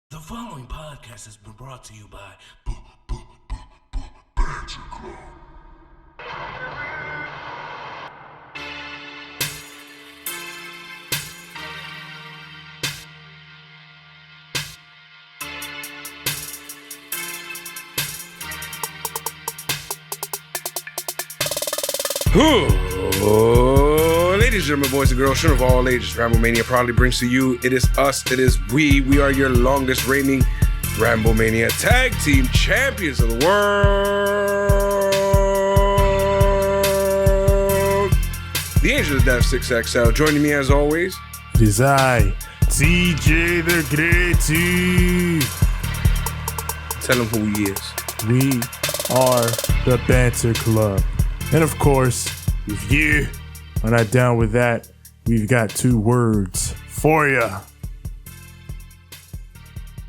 The following podcast has been brought to you by Banter Club. Ladies and gentlemen, boys and girls, children of all ages, Ramblemania proudly brings to you, it is us, it is we. We are your longest reigning Ramblemania Tag Team Champions of the world. The Angel of Death 6XL. Joining me as always, it is I, TJ the Great. Tell him who he is. We are the Banter Club. And of course, if you are not down with that, we've got two words for ya.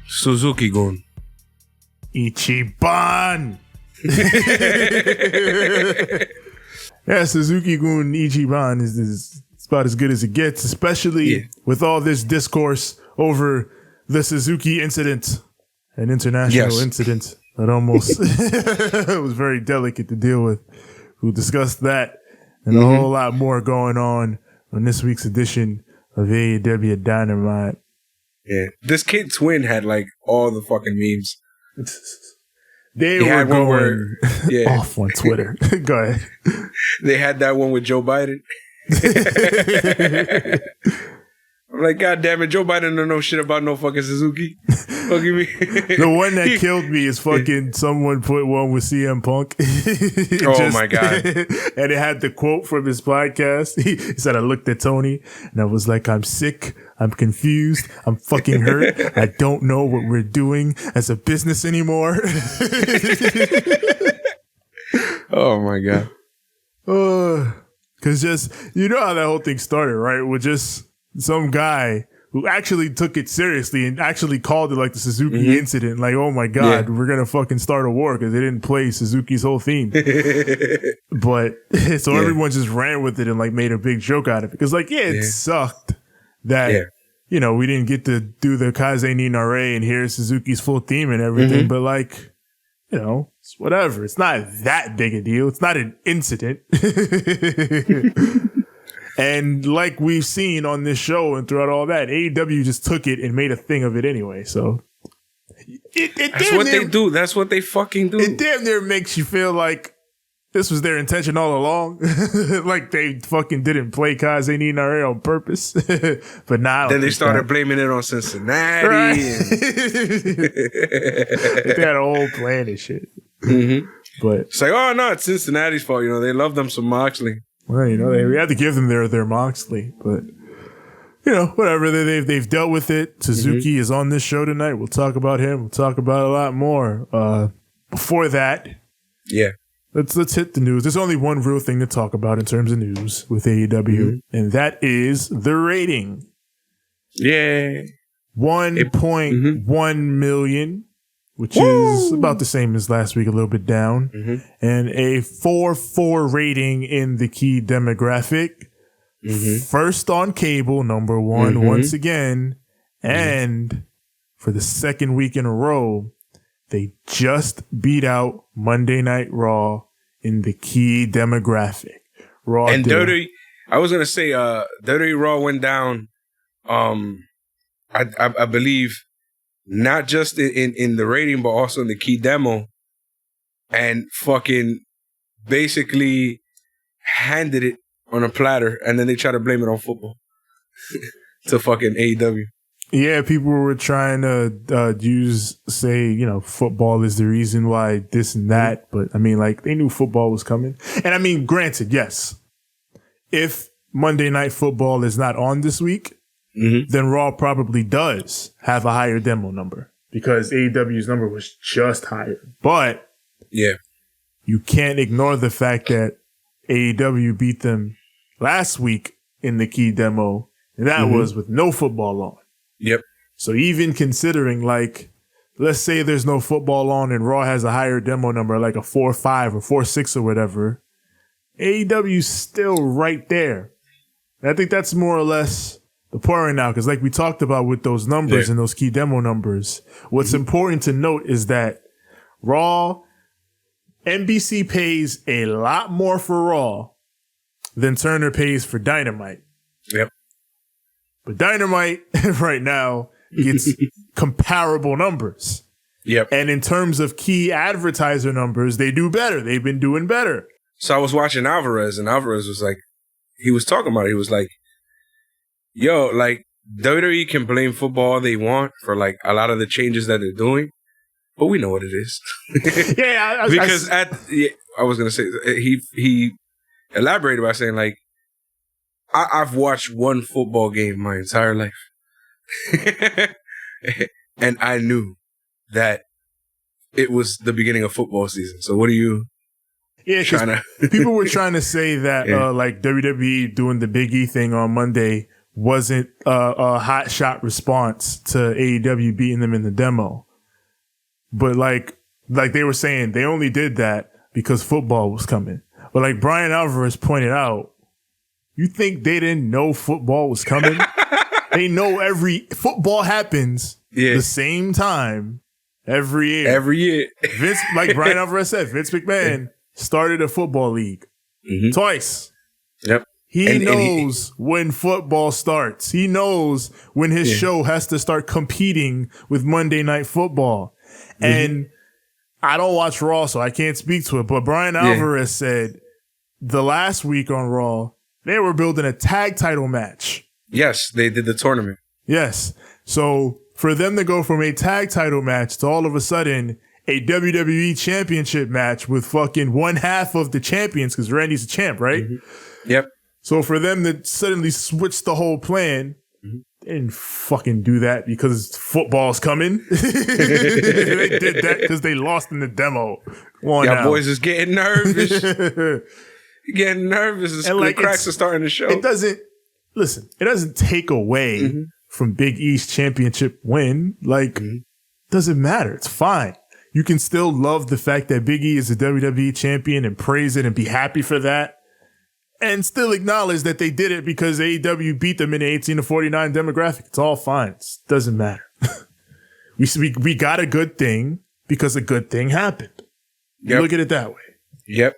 Suzuki-gun. Ichiban. Yeah, Suzuki-gun Ichiban is about as good as it gets, especially with all this discourse over the Suzuki incident, an international incident that almost was very delicate to deal with. We'll discuss that and a whole lot more going on this week's edition of AEW Dynamite. Yeah, this kid twin had like all the fucking memes. They were going off on Twitter. Go ahead. They had that one with Joe Biden. I'm like, God damn it, Joe Biden don't know shit about no fucking Suzuki. Fucking me. The one that killed me is fucking someone put one with CM Punk. Oh my God. And it had the quote from his podcast. He said, I looked at Tony and I was like, I'm sick. I'm confused. I'm fucking hurt. I don't know what we're doing as a business anymore. Oh my God. Cause just, you know how that whole thing started, right? With just some guy who actually took it seriously and actually called it like the Suzuki incident. Like, oh my God, we're going to fucking start a war because they didn't play Suzuki's whole theme. But so everyone just ran with it and like made a big joke out of it. Because like, it sucked that, you know, we didn't get to do the Kaze ni Nare and hear Suzuki's full theme and everything. But like, you know, it's whatever. It's not that big a deal. It's not an incident. And like we've seen on this show and throughout all that, AEW just took it and made a thing of it anyway. So that's what they do. That's what they fucking do. It damn near makes you feel like this was their intention all along. Like they fucking didn't play Kaze ni Nare on purpose. But now then they started blaming it on Cincinnati. Right. They had a whole plan and shit. But it's like, oh no, it's Cincinnati's fault. You know, they love them some Moxley. Well, you know, we had to give them their Moxley, but you know, whatever. They've dealt with it. Suzuki is on this show tonight. We'll talk about him. We'll talk about a lot more. Before that, let's hit the news. There's only one real thing to talk about in terms of news with AEW, and that is the rating. Yeah, 1.1 million. Which is about the same as last week, a little bit down. And a 4.4 rating in the key demographic. First on cable, number one, once again. And for the second week in a row, they just beat out Monday Night Raw in the key demographic. Raw and Dirty, I was going to say, Dirty Raw went down, I believe, not just in the rating, but also in the key demo, and fucking basically handed it on a platter, and then they try to blame it on football to fucking AEW. Yeah, people were trying to say, you know, football is the reason why this and that, but I mean, like, they knew football was coming. And I mean, granted, yes, if Monday Night Football is not on this week, then Raw probably does have a higher demo number because AEW's number was just higher. But you can't ignore the fact that AEW beat them last week in the key demo, and that was with no football on. So even considering, like, let's say there's no football on and Raw has a higher demo number, like a 4.5 or 4.6 or whatever, AEW's still right there. And I think that's more or less the point right now, because like we talked about with those numbers and those key demo numbers, what's important to note is that Raw, NBC pays a lot more for Raw than Turner pays for Dynamite. Yep. But Dynamite right now gets comparable numbers. Yep. And in terms of key advertiser numbers, they do better. They've been doing better. So I was watching Alvarez, and Alvarez was like, he was talking about it. He was like, yo, like, WWE can blame football all they want for, like, a lot of the changes that they're doing, but we know what it is. I was going to say, he elaborated by saying, like, I've watched one football game my entire life. And I knew that it was the beginning of football season. So what are you trying to... People were trying to say that like WWE doing the Big E thing on Monday wasn't a hot shot response to AEW beating them in the demo. But like they were saying, they only did that because football was coming. But like Bryan Alvarez pointed out, you think they didn't know football was coming? They know football happens the same time every year. Every year. Vince, like Bryan Alvarez said, Vince McMahon started a football league twice. Yep. He knows when football starts. He knows when his show has to start competing with Monday Night Football. And I don't watch Raw, so I can't speak to it. But Bryan Alvarez said the last week on Raw, they were building a tag title match. Yes, they did the tournament. Yes. So for them to go from a tag title match to all of a sudden a WWE championship match with fucking one half of the champions, because Randy's a champ, right? Yep. So for them to suddenly switch the whole plan, they didn't fucking do that because football's coming. They did that because they lost in the demo. Y'all boys is getting nervous. Getting nervous. And like, cracks are starting to show. It doesn't take away from Big E's championship win. Like, doesn't matter. It's fine. You can still love the fact that Big E is a WWE champion and praise it and be happy for that. And still acknowledge that they did it because AEW beat them in the 18 to 49 demographic. It's all fine. It doesn't matter. we got a good thing because a good thing happened. Yep. Look at it that way. Yep.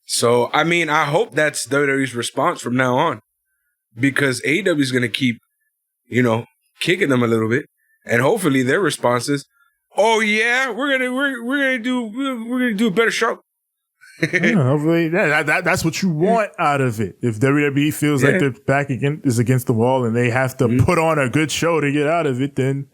So, I mean, I hope that's WWE's response from now on. Because AEW is going to keep, kicking them a little bit. And hopefully their response is, oh yeah, we're gonna do a better show. Hopefully that's what you want out of it. If WWE feels like their back is against the wall and they have to put on a good show to get out of it, then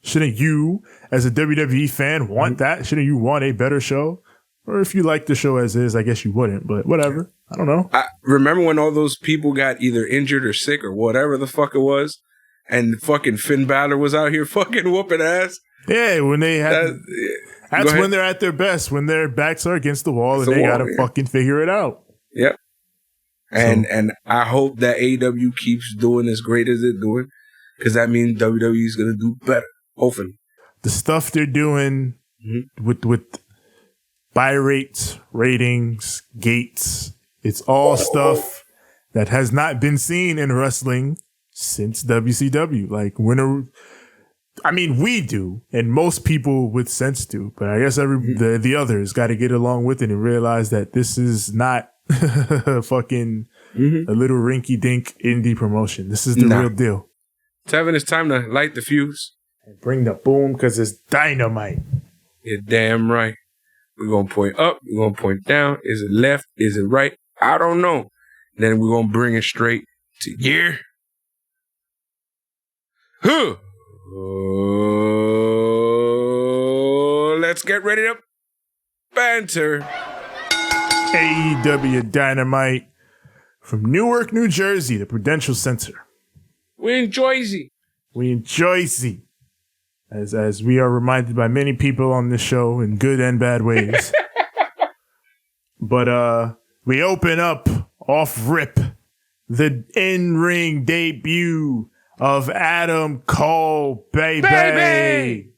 shouldn't you, as a WWE fan, want that? Shouldn't you want a better show? Or if you like the show as is, I guess you wouldn't, but whatever. I don't know. I remember when all those people got either injured or sick or whatever the fuck it was, and fucking Finn Balor was out here fucking whooping ass? Yeah, when they had... That's when they're at their best, when their backs are against the wall and they gotta fucking figure it out. Yep. And I hope that AEW keeps doing as great as they're doing, because that means WWE is gonna do better, hopefully. The stuff they're doing with buy rates, ratings, gates, it's all stuff that has not been seen in wrestling since WCW. Like, we do, and most people with sense do, but I guess the others got to get along with it and realize that this is not fucking a little rinky-dink indie promotion. This is the real deal. Tevin, it's time to light the fuse. And bring the boom, because it's Dynamite. You're damn right. We're going to point up. We're going to point down. Is it left? Is it right? I don't know. Then we're going to bring it straight to here. Let's get ready to banter. AEW Dynamite from Newark, New Jersey, the Prudential Center. We're in Jersey. As we are reminded by many people on this show in good and bad ways. But we open up off rip the in-ring debut of Adam Cole, baby.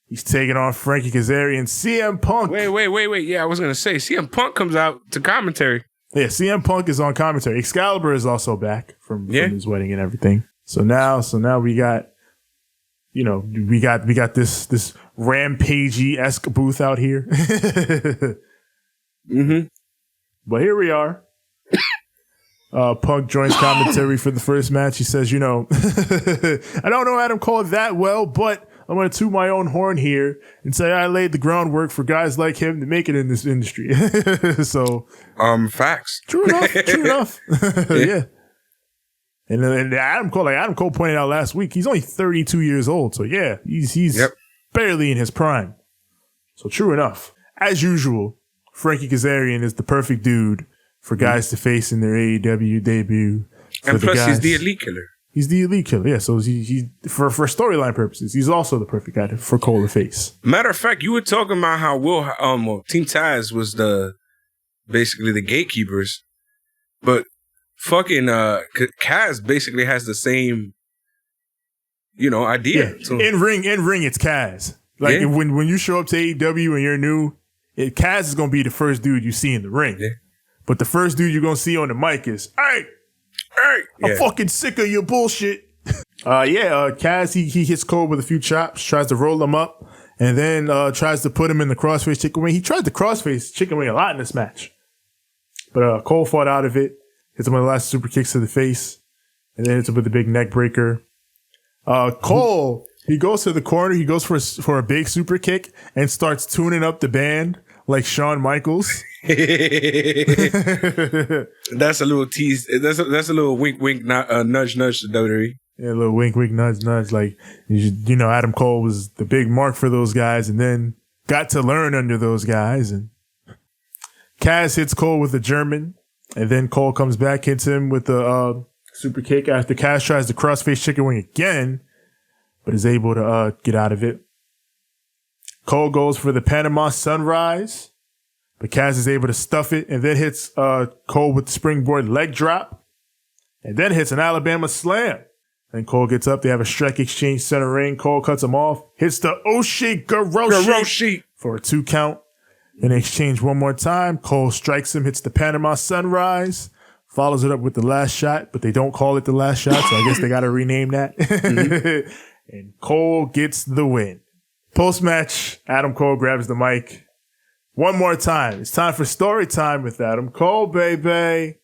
He's taking on Frankie Kazarian, CM Punk. Wait. Yeah, I was going to say, CM Punk comes out to commentary. Yeah, CM Punk is on commentary. Excalibur is also back from his wedding and everything. So now we got, we got this Rampagey-esque booth out here. But here we are. Punk joins commentary for the first match. He says, I don't know Adam Cole that well, but I'm going to toot my own horn here and say I laid the groundwork for guys like him to make it in this industry. So, facts. True enough. Yeah. And Adam Cole pointed out last week, he's only 32 years old. So yeah, he's barely in his prime. So true enough. As usual, Frankie Kazarian is the perfect dude for guys to face in their AEW debut. And plus, he's the elite killer. He's the elite killer, yeah. So he for storyline purposes, he's also the perfect guy for Cole to face. Matter of fact, you were talking about how Team Taz was basically the gatekeepers, but fucking Kaz basically has the same, idea. Yeah. So, in ring, it's Kaz. Like when you show up to AEW and you're new, Kaz is gonna be the first dude you see in the ring. Yeah. But the first dude you're going to see on the mic is, hey, I'm fucking sick of your bullshit. Kaz, he hits Cole with a few chops, tries to roll him up, and then tries to put him in the crossface chicken wing. He tried the crossface chicken wing a lot in this match. But Cole fought out of it, hits him with the last super kicks to the face, and then hits him with the big neck breaker. Cole, he goes to the corner, he goes for a big super kick and starts tuning up the band like Shawn Michaels. That's a little tease. That's a little wink, nudge to WWE. Yeah, a little wink, nudge. Like, Adam Cole was the big mark for those guys and then got to learn under those guys. And Kaz hits Cole with a German. And then Cole comes back, hits him with the super kick after Kaz tries the crossface chicken wing again, but is able to get out of it. Cole goes for the Panama Sunrise, but Kaz is able to stuff it and then hits Cole with the springboard leg drop and then hits an Alabama slam. And Cole gets up. They have a strike exchange center ring. Cole cuts him off, hits the Oshi for a 2 count. Then they exchange one more time. Cole strikes him, hits the Panama Sunrise, follows it up with the last shot, but they don't call it the last shot, so I guess they got to rename that. Mm-hmm. And Cole gets the win. Post-match, Adam Cole grabs the mic. One more time. It's time for story time with Adam Cole, baby.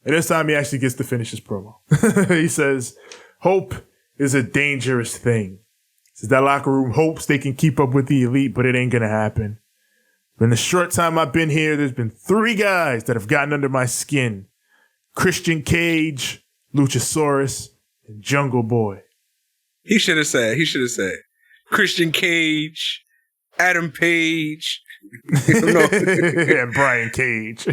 And this time he actually gets to finish his promo. He says, hope is a dangerous thing. He says that locker room hopes they can keep up with the elite, but it ain't going to happen. But in the short time I've been here, there's been 3 guys that have gotten under my skin. Christian Cage, Luchasaurus, and Jungle Boy. He should have said, Christian Cage, Adam Page, and Brian Cage.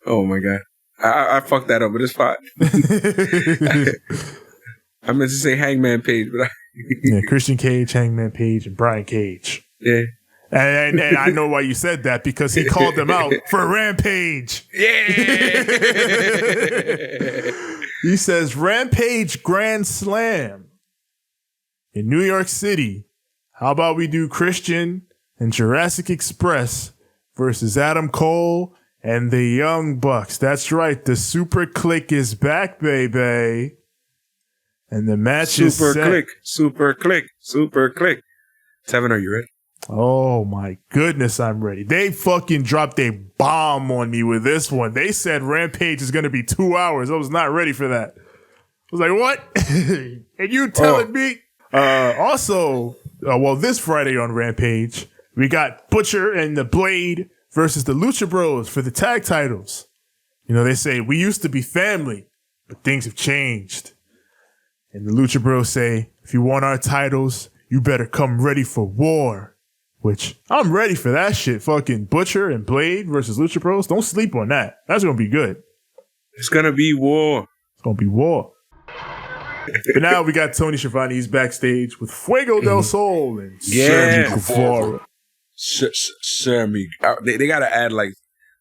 Oh my God. I fucked that up, but it's fine. I meant to say Hangman Page, but Christian Cage, Hangman Page, and Brian Cage. Yeah. And I know why you said that, because he called them out for Rampage. Yeah. He says, Rampage Grand Slam in New York City. How about we do Christian and Jurassic Express versus Adam Cole and the Young Bucks. That's right. The Super Click is back, baby. And the match is set. Super Click. 7, are you ready? Oh my goodness, I'm ready. They fucking dropped a bomb on me with this one. They said Rampage is going to be 2 hours. I was not ready for that. I was like, what? And you telling me? Also, this Friday on Rampage, we got Butcher and the Blade versus the Lucha Bros for the tag titles. They say, we used to be family, but things have changed. And the Lucha Bros say, if you want our titles, you better come ready for war. Which, I'm ready for that shit. Fucking Butcher and Blade versus Lucha Bros. Don't sleep on that. That's going to be good. It's going to be war. It's going to be war. But now we got Tony Schiavone. He's backstage with Fuego del Sol and Sammy Guevara. Sammy. They got to add like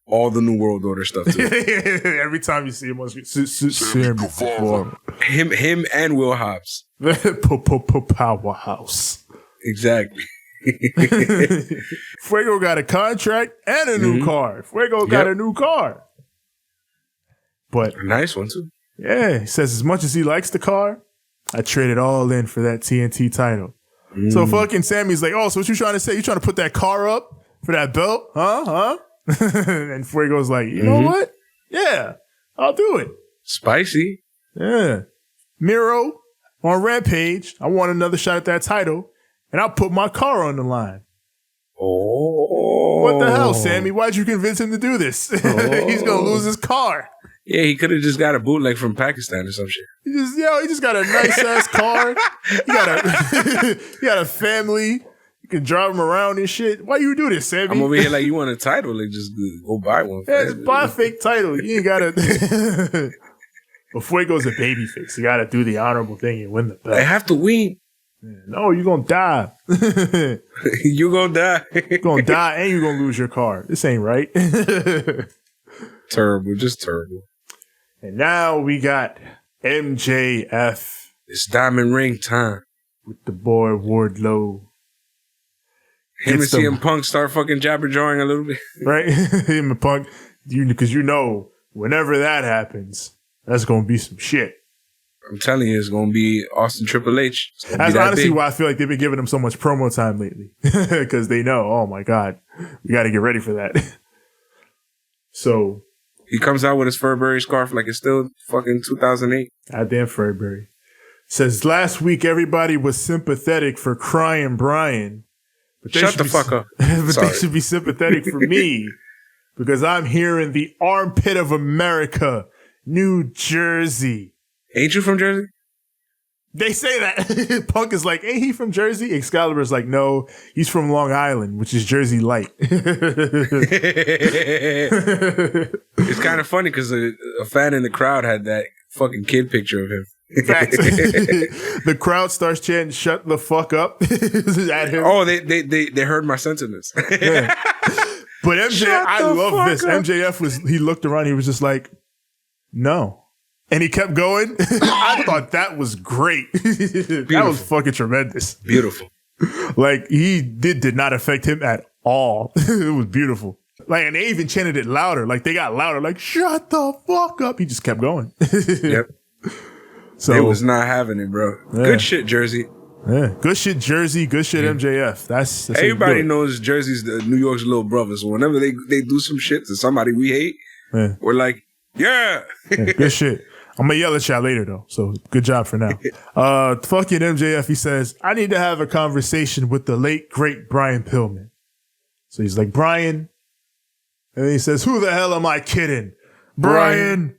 all the New World Order stuff to it. Every time you see him on screen, Sammy Guevara. Him and Will Hobbs. Powerhouse. Exactly. Fuego got a contract and a new car. Fuego got a new car. But A nice one, too. yeah, he says as much as he likes the car, I traded all in for that TNT title. So fucking Sammy's like, oh, so what you trying to say? You trying to put that car up for that belt? Huh? And Fuego's like, you know what? Yeah, I'll do it. Spicy. Yeah. Miro on Rampage. I want another shot at that title, and I'll put my car on the line. Oh. What the hell, Sammy? Why'd you convince him to do this? He's going to lose his car. Yeah, he could have just got a bootleg from Pakistan or some shit. He just got a nice ass car. He got a family. You can drive him around and shit. Why you do this, Sammy? I'm over here like, you want a title? Like, just go buy one. Yeah, just buy a fake title. You ain't got to. But Fuego's a babyface. You got to do the honorable thing and win the belt. I have to win. No, you're going to die. You gonna die. You're going to die and you're going to lose your car. This ain't right. Terrible. Just terrible. And now we got MJF. It's diamond ring time. With the boy Wardlow. Him and CM Punk start fucking jabber jawing a little bit. Right? Him and Punk. Because whenever that happens, that's going to be some shit. I'm telling you, it's going to be Austin Triple H. That's honestly why I feel like they've been giving him so much promo time lately. Because they know, oh my God, we got to get ready for that. So. He comes out with his Furberry scarf like it's still fucking 2008. Goddamn Furberry. Says, last week everybody was sympathetic for crying Bryan. But Shut the fuck up. But they should be sympathetic for me. Because I'm here in the armpit of America, New Jersey. Ain't you from Jersey? They say that. Punk is like, ain't he from Jersey? Excalibur's like, no, he's from Long Island, which is Jersey Light. It's kind of funny because a fan in the crowd had that fucking kid picture of him. Facts. The crowd starts chanting, shut the fuck up at him. Oh, they heard my sentiments. Yeah. But MJF, I love this. Up. MJF he looked around, he was just like, no. And he kept going. I thought that was great. That was fucking tremendous. Beautiful. Like, did not affect him at all. It was beautiful. Like, and they even chanted it louder. Like, they got louder. Like, shut the fuck up. He just kept going. Yep. So they was not having it, bro. Yeah. Good shit, Jersey. Yeah. Good shit, Jersey. Good shit, MJF. That's everybody knows Jersey's New York's little brother. So whenever they do some shit to somebody we hate, we're like, yeah. Good shit. I'm going to yell at y'all later, though. So good job for now. Fucking MJF, he says, I need to have a conversation with the late, great Brian Pillman. So he's like, Brian. And he says, who the hell am I kidding? Brian.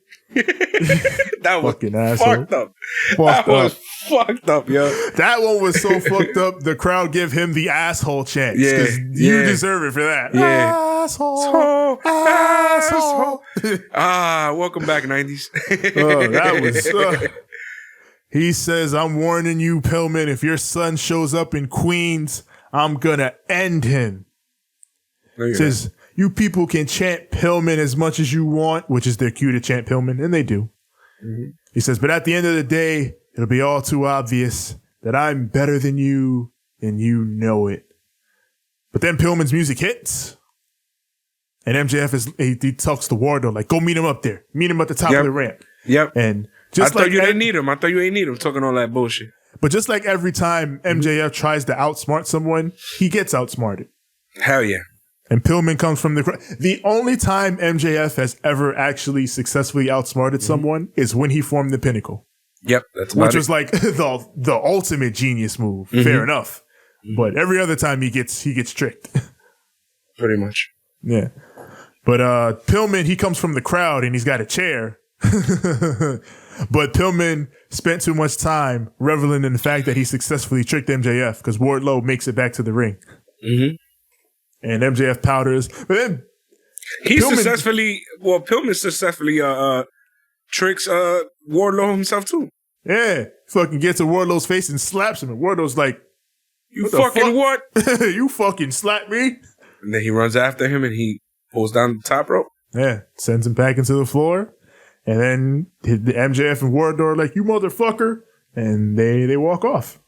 That was fucking asshole. Fucked up. That was fucked up, yo. That one was so fucked up, the crowd give him the asshole chance. Yeah. Because you deserve it for that. Yeah. Asshole. Welcome back, 90s. That was... He says, I'm warning you, Pillman, if your son shows up in Queens, I'm gonna end him. Says, you people can chant Pillman as much as you want, which is their cue to chant Pillman, and they do. Mm-hmm. He says, but at the end of the day, it'll be all too obvious that I'm better than you, and you know it. But then Pillman's music hits. And MJF he talks to Wardlow, like, go meet him up there. Meet him at the top of the ramp. Yep. And just I thought you didn't need him. I thought you ain't need him talking all that bullshit. But just like every time MJF tries to outsmart someone, he gets outsmarted. Hell yeah. And Pillman comes from the crowd. The only time MJF has ever actually successfully outsmarted someone is when he formed the Pinnacle. Yep. That's which was like the ultimate genius move. Fair enough. But every other time he gets tricked. Pretty much. Yeah. But Pillman, he comes from the crowd and he's got a chair. But Pillman spent too much time reveling in the fact that he successfully tricked MJF because Wardlow makes it back to the ring. Mm-hmm. And MJF powders. But then Pillman successfully tricks Wardlow himself too. Yeah. Fucking gets to Wardlow's face and slaps him. And Wardlow's like, You fucking what? You fucking slapped me? And then he runs after him and he pulls down the top rope. Yeah. Sends him back into the floor. And then the MJF and Wardlow are like, you motherfucker. And they walk off.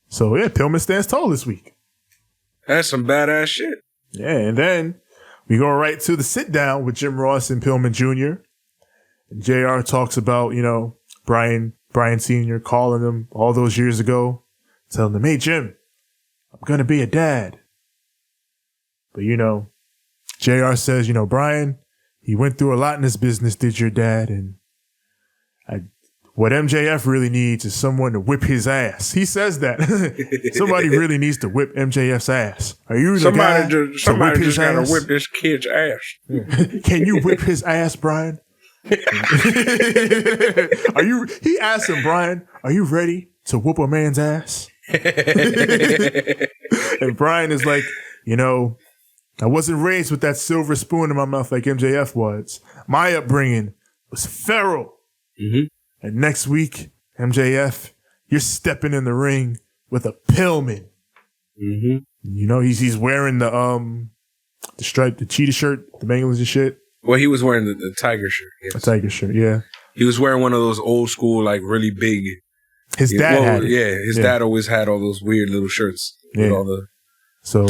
So yeah, Pillman stands tall this week. That's some badass shit. Yeah, and then we go right to the sit down with Jim Ross and Pillman Jr. And JR talks about, Bryan Sr. calling him all those years ago, telling him, hey, Jim, I'm going to be a dad. But, JR says, Bryan, he went through a lot in this business, did your dad, and what MJF really needs is someone to whip his ass. He says that. Somebody really needs to whip MJF's ass. Are you the guy somebody just got to whip this kid's ass. Can you whip his ass, Bryan? He asked him, Bryan, are you ready to whoop a man's ass? And Bryan is like, I wasn't raised with that silver spoon in my mouth like MJF was. My upbringing was feral. Mm-hmm. And next week, MJF, you're stepping in the ring with a Pillman. Mm-hmm. He's wearing the striped, the cheetah shirt, the bangles and shit. Well, he was wearing the tiger shirt. Yes. A tiger shirt, yeah. He was wearing one of those old school, like really big. His dad had it. Yeah, his dad always had all those weird little shirts with all the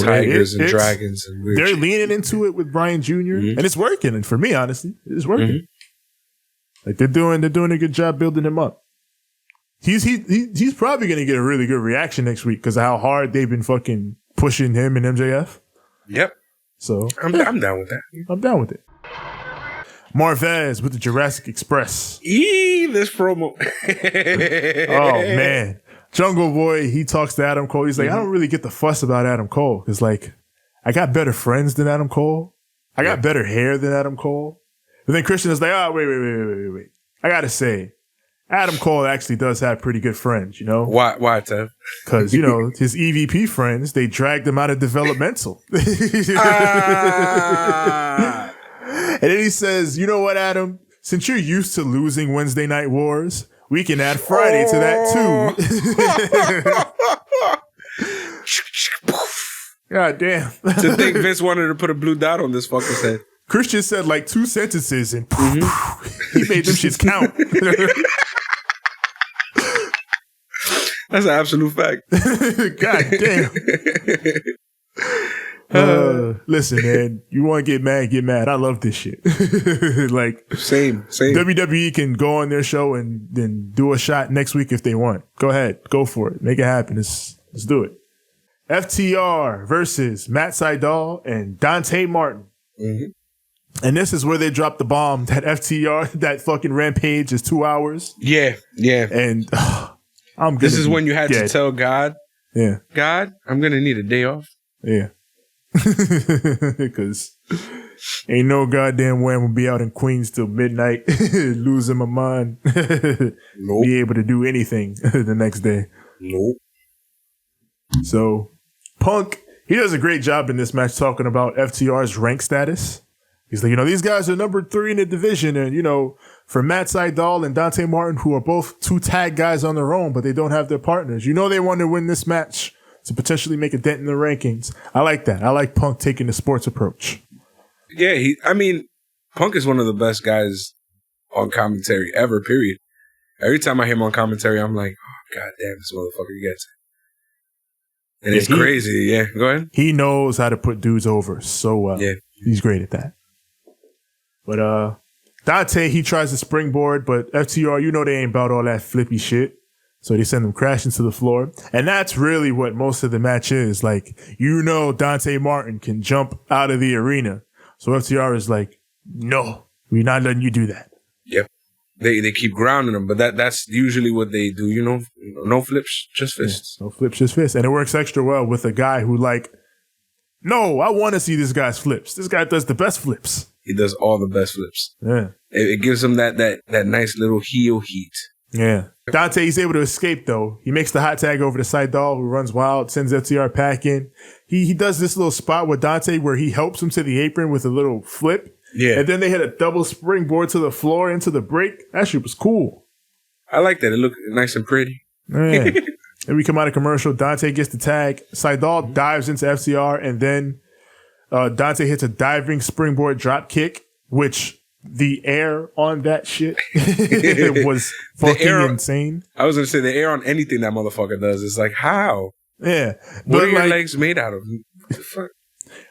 tigers and dragons and weird they're shit. leaning into it with Bryan Jr. And it's working. And for me, honestly, it's working. Mm-hmm. Like they're doing a good job building him up. He's probably gonna get a really good reaction next week because of how hard they've been fucking pushing him and MJF. Yep. So I'm down with that. I'm down with it. Marvez with the Jurassic Express. This promo. Oh man. Jungle Boy, he talks to Adam Cole. He's like, I don't really get the fuss about Adam Cole. Cause like, I got better friends than Adam Cole. I got better hair than Adam Cole. But then Christian is like, wait. I gotta say, Adam Cole actually does have pretty good friends, Why, Tev? Because, his EVP friends, they dragged him out of developmental. And then he says, you know what, Adam? Since you're used to losing Wednesday Night Wars, we can add Friday to that too. God damn. To think Vince wanted to put a blue dot on this fucker's head. Christian said like 2 sentences and he made them shits count. That's an absolute fact. God damn. Listen, man, you want to get mad. I love this shit. Like same. WWE can go on their show and then do a shot next week if they want. Go ahead. Go for it. Make it happen. Let's do it. FTR versus Matt Sydal and Dante Martin. Mm-hmm. And this is where they dropped the bomb that FTR, that fucking Rampage is 2 hours. Yeah. And this is when you had to tell God, God, I'm going to need a day off. Yeah. Because ain't no goddamn way I'm going to be out in Queens till midnight, losing my mind. Nope. Be able to do anything the next day. Nope. So, Punk, he does a great job in this match talking about FTR's rank status. He's like, these guys are number 3 in the division. And, for Matt Sydal and Dante Martin, who are both 2 tag guys on their own, but they don't have their partners. They want to win this match to potentially make a dent in the rankings. I like that. I like Punk taking the sports approach. Yeah, Punk is one of the best guys on commentary ever, period. Every time I hear him on commentary, I'm like, oh, God damn, this motherfucker gets it. And it's crazy. Yeah, go ahead. He knows how to put dudes over so well. Yeah. He's great at that. But Dante, he tries to springboard, but FTR, they ain't about all that flippy shit. So they send him crashing to the floor. And that's really what most of the match is. Like, Dante Martin can jump out of the arena. So FTR is like, no, we're not letting you do that. Yep. They keep grounding him, but that's usually what they do, no flips, just fists. Yeah, no flips, just fists. And it works extra well with a guy who no, I want to see this guy's flips. This guy does the best flips. He does all the best flips. Yeah. It gives him that nice little heel heat. Yeah. Dante, he's able to escape, though. He makes the hot tag over to Sydal, who runs wild, sends FTR packing. He does this little spot with Dante where he helps him to the apron with a little flip. Yeah. And then they hit a double springboard to the floor into the break. That shit was cool. I like that. It looked nice and pretty. Yeah. And we come out of commercial. Dante gets the tag. Sydal dives into FTR, and then Dante hits a diving springboard drop kick, which the air on that shit was fucking insane. I was going to say the air on anything that motherfucker does is like, how? Yeah. What are your legs made out of? What the fuck?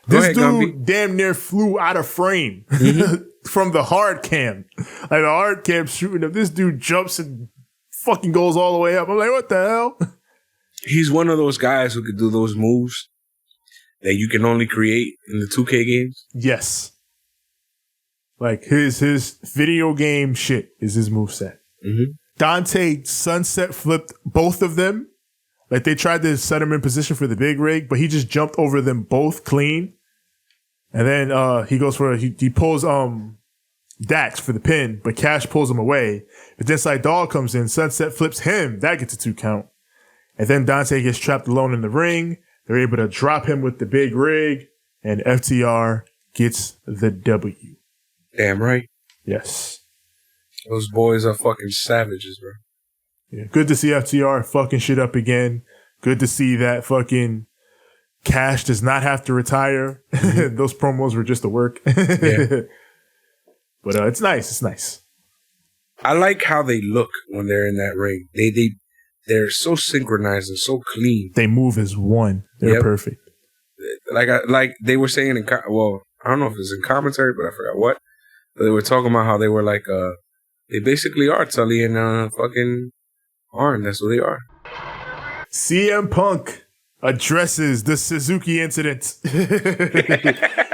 This ahead, dude Gumby. damn near flew out of frame from the hard cam. Like the hard cam shooting up. This dude jumps and fucking goes all the way up. I'm like, what the hell? He's one of those guys who could do those moves that you can only create in the 2K games. Yes. Like his video game shit is his moveset. Mm-hmm. Dante sunset flipped both of them. Like they tried to set him in position for the big rig, but he just jumped over them both clean. And then he goes for he pulls Dax for the pin, but Cash pulls him away. But then Sydal comes in, sunset flips him. That gets a 2 count. And then Dante gets trapped alone in the ring. They're able to drop him with the big rig, and FTR gets the W. Damn right. Yes. Those boys are fucking savages, bro. Yeah. Good to see FTR fucking shit up again. Good to see that fucking Cash does not have to retire. Mm-hmm. Those promos were just a work. Yeah. But it's nice. It's nice. I like how they look when they're in that ring. They're so synchronized and so clean. They move as one. They're perfect. Like they were saying I don't know if it's in commentary, but I forgot what. But they were talking about how they were like, they basically are Tully and fucking Arn. That's what they are. CM Punk addresses the Suzuki incident.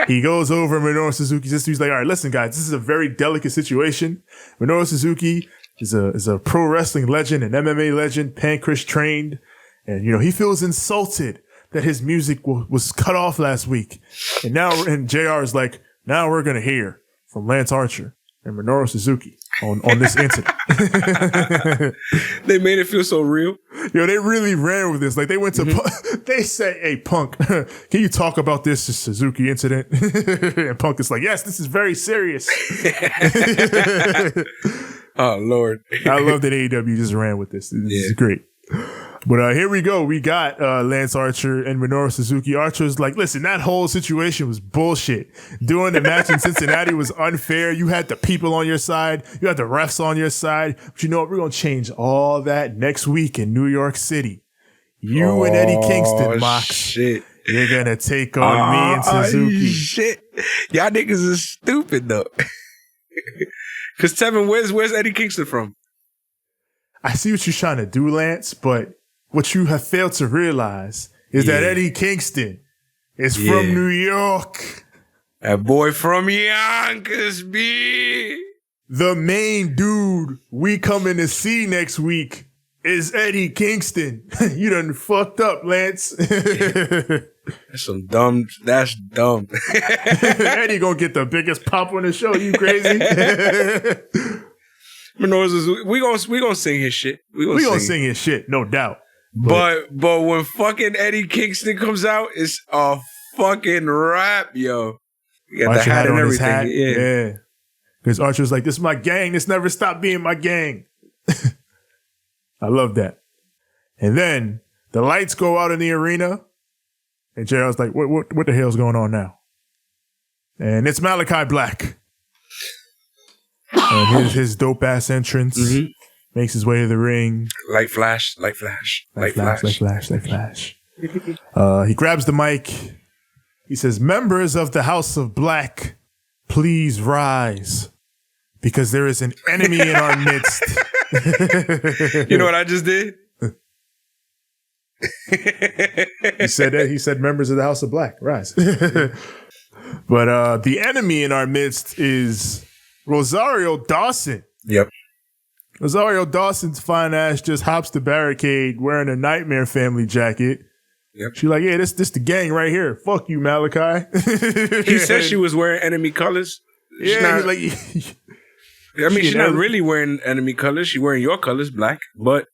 He goes over Minoru Suzuki. He's like, all right, listen, guys, this is a very delicate situation. Minoru Suzuki is a pro wrestling legend, an MMA legend, Pancrase trained. And, he feels insulted that his music was cut off last week. And JR is like, now we're going to hear from Lance Archer and Minoru Suzuki on this incident. They made it feel so real. They really ran with this. Like they went to, they say, hey, Punk, can you talk about this Suzuki incident? And Punk is like, yes, this is very serious. Oh, Lord. I love that AEW just ran with this. This is great. But here we go. We got Lance Archer and Minoru Suzuki. Archer's like, listen, that whole situation was bullshit. Doing the match in Cincinnati was unfair. You had the people on your side. You had the refs on your side. But you know what? We're going to change all that next week in New York City. You and Eddie Kingston, Mox. Shit. You're going to take on me and Suzuki. Shit. Y'all niggas is stupid, though. Because Tevin, where's Eddie Kingston from? I see what you're trying to do, Lance, but what you have failed to realize is that Eddie Kingston is from New York. That boy from Yonkers, B. The main dude we coming to see next week is Eddie Kingston. You done fucked up, Lance. That's dumb. Eddie gonna get the biggest pop on the show. You crazy? We gonna sing his shit. We gonna sing his shit, no doubt. But when fucking Eddie Kingston comes out, it's a fucking rap, yo. You got Archer the hat and on everything. His hat. Yeah. Because Archer's like, this is my gang. This never stopped being my gang. I love that. And then the lights go out in the arena. And JR's like, what the hell's going on now? And it's Malakai Black. And his dope ass entrance makes his way to the ring. Light flash. He grabs the mic. He says, members of the House of Black, please rise. Because there is an enemy in our midst. You know what I just did? He said that. He said, members of the House of Black, rise. But the enemy in our midst is Rosario Dawson. Yep. Rosario Dawson's fine ass just hops the barricade wearing a Nightmare Family jacket. Yep. She's like, yeah, this the gang right here. Fuck you, Malakai. He said she was wearing enemy colors. Yeah, she's not really wearing enemy colors. She's wearing your colors, black. But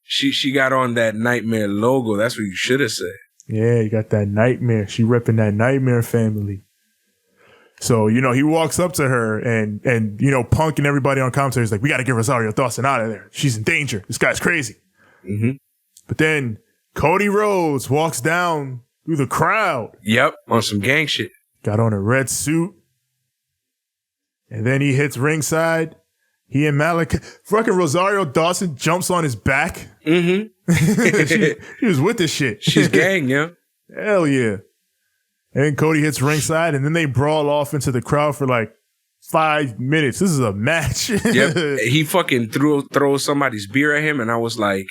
she got on that Nightmare logo. That's what you should have said. Yeah, you got that Nightmare. She repping that Nightmare Family. So, he walks up to her and Punk and everybody on commentary is like, we got to get Rosario Dawson out of there. She's in danger. This guy's crazy. Mm-hmm. But then Cody Rhodes walks down through the crowd. Yep, on some gang shit. Got on a red suit. And then he hits ringside. He and Malakai. Fucking Rosario Dawson jumps on his back. Mm-hmm. She was with this shit. She's gang, yeah. Hell yeah. And then Cody hits ringside, and then they brawl off into the crowd for like 5 minutes. This is a match. Yep. He fucking throws somebody's beer at him, and I was like,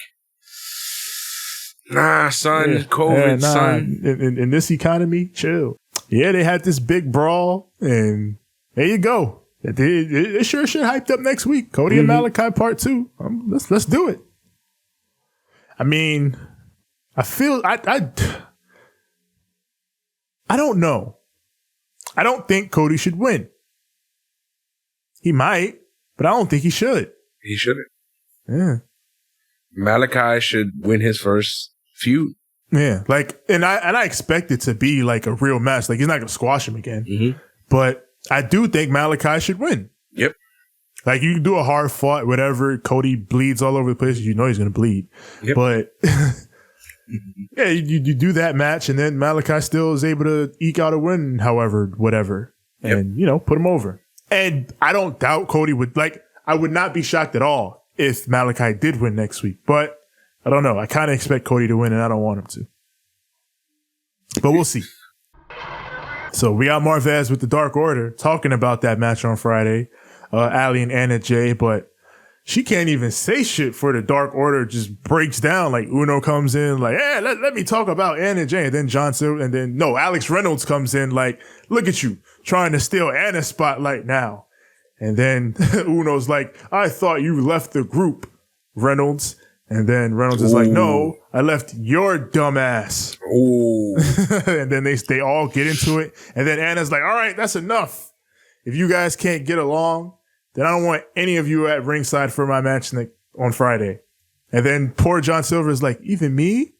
nah, son, COVID, son. In this economy, chill. Yeah, they had this big brawl, and there you go. It sure should hyped up next week. Cody and Malakai part 2. Let's do it. I mean, I feel I don't know. I don't think Cody should win. He might, but I don't think he should. He shouldn't. Yeah. Malakai should win his first feud. Yeah, like, and I expect it to be like a real match. Like, he's not gonna squash him again. But I do think Malakai should win. Yep. Like, you can do a hard fought, whatever. Cody bleeds all over the place. You know he's gonna bleed. Yep. But yeah, you do that match, and then Malakai still is able to eke out a win, however, whatever, and put him over. And I don't doubt Cody would, like, I would not be shocked at all if Malakai did win next week. But I don't know. I kind of expect Cody to win, and I don't want him to. But we'll see. So we got Marvez with the Dark Order talking about that match on Friday. Allin and Andrade, but she can't even say shit for the Dark Order. Just breaks down. Like, Uno comes in like, hey, let me talk about Andrade. And then Alex Reynolds comes in like, look at you trying to steal Anna's spotlight now. And then Uno's like, I thought you left the group, Reynolds. And then Reynolds is like, no, I left your dumb ass. And then they all get into it. And then Anna's like, all right, that's enough. If you guys can't get along, then I don't want any of you at ringside for my match on Friday. And then poor John Silver is like, even me?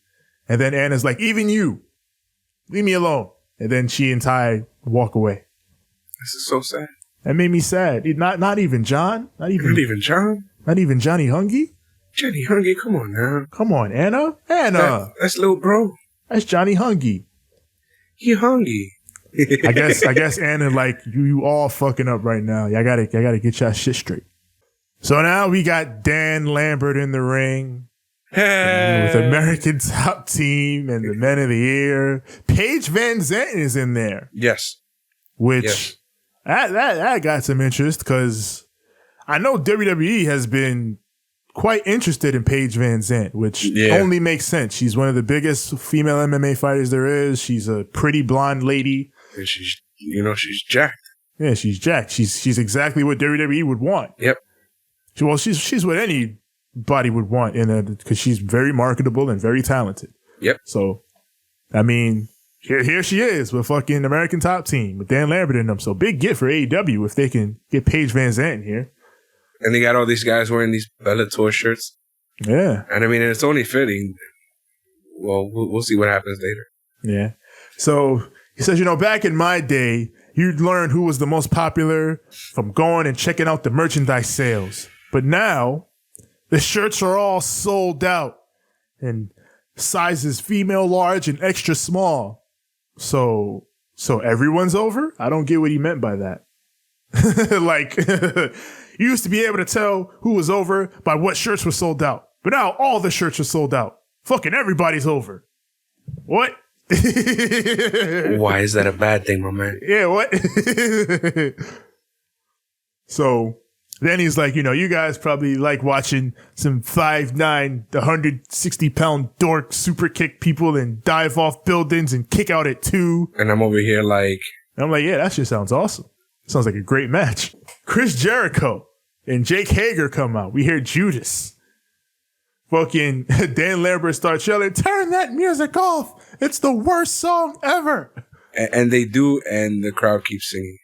And then Anna's like, even you. Leave me alone. And then she and Ty walk away. This is so sad. That made me sad. Not even John? Not even John? Not even Johnny Hungy? Johnny Hungy, come on now. Come on, Anna. That's little bro. That's Johnny Hungy. He hungry. I guess Anna, like, you all fucking up right now. I gotta get y'all shit straight. So now we got Dan Lambert in the ring. With American Top Team and the Men of the Year. Paige Van Zandt is in there. Yes. Which that got some interest because I know WWE has been quite interested in Paige Van Zandt, which only makes sense. She's one of the biggest female MMA fighters there is. She's a pretty blonde lady. And she's jacked. Yeah, she's jacked. She's exactly what WWE would want. Yep. She's what anybody would want because she's very marketable and very talented. Yep. So, I mean, here she is with fucking American Top Team with Dan Lambert in them. So big get for AEW if they can get Paige Van Zandt in here. And they got all these guys wearing these Bellator shirts. Yeah. And I mean, it's only fitting. Well, we'll see what happens later. Yeah. So he says, back in my day, you'd learn who was the most popular from going and checking out the merchandise sales. But now, the shirts are all sold out. And sizes female large and extra small. So everyone's over? I don't get what he meant by that. Like, you used to be able to tell who was over by what shirts were sold out. But now all the shirts are sold out. Fucking everybody's over. What? Why is that a bad thing, my man? Yeah, what? So then he's like, you guys probably like watching some 5'9", 160-pound dork super kick people and dive off buildings and kick out at 2. And I'm over here like... I'm like, yeah, that shit sounds awesome. Sounds like a great match. Chris Jericho and Jake Hager come out. We hear Judas. Fucking Dan Lambert starts yelling, turn that music off. It's the worst song ever. And they do, and the crowd keeps singing.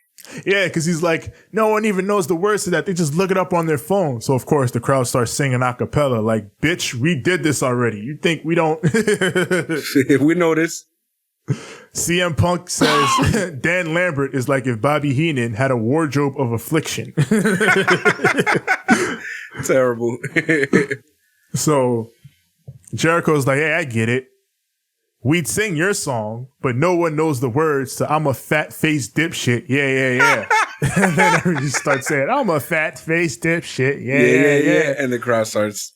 Yeah, because he's like, no one even knows the words to that. They just look it up on their phone. So, of course, the crowd starts singing a cappella. Like, bitch, we did this already. You think we don't? We know this. CM Punk says Dan Lambert is like if Bobby Heenan had a wardrobe of affliction. Terrible. So Jericho's like, hey, I get it. We'd sing your song, but no one knows the words to I'm a fat-faced dipshit. Yeah. And then everybody starts saying, I'm a fat-faced dipshit. Yeah. And the crowd starts.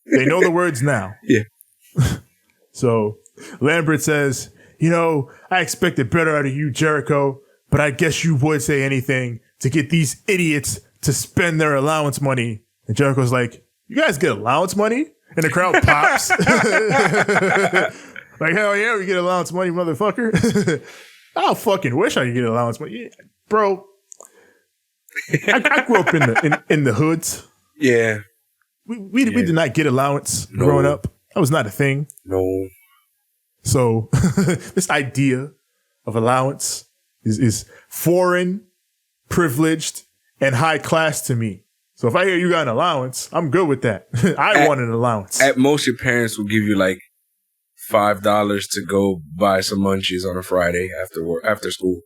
They know the words now. Yeah. So Lambert says I expected better out of you, Jericho, but I guess you would say anything to get these idiots to spend their allowance money. And Jericho's like, you guys get allowance money? And the crowd pops. Like, hell yeah, we get allowance money, motherfucker. I fucking wish I could get allowance money. Yeah, bro, I grew up in the hoods. Yeah. We did not get allowance growing up. That was not a thing. No. So this idea of allowance is foreign, privileged, and high class to me. So if I hear you got an allowance, I'm good with that. I want an allowance. At most, your parents will give you like $5 to go buy some munchies on a Friday after school.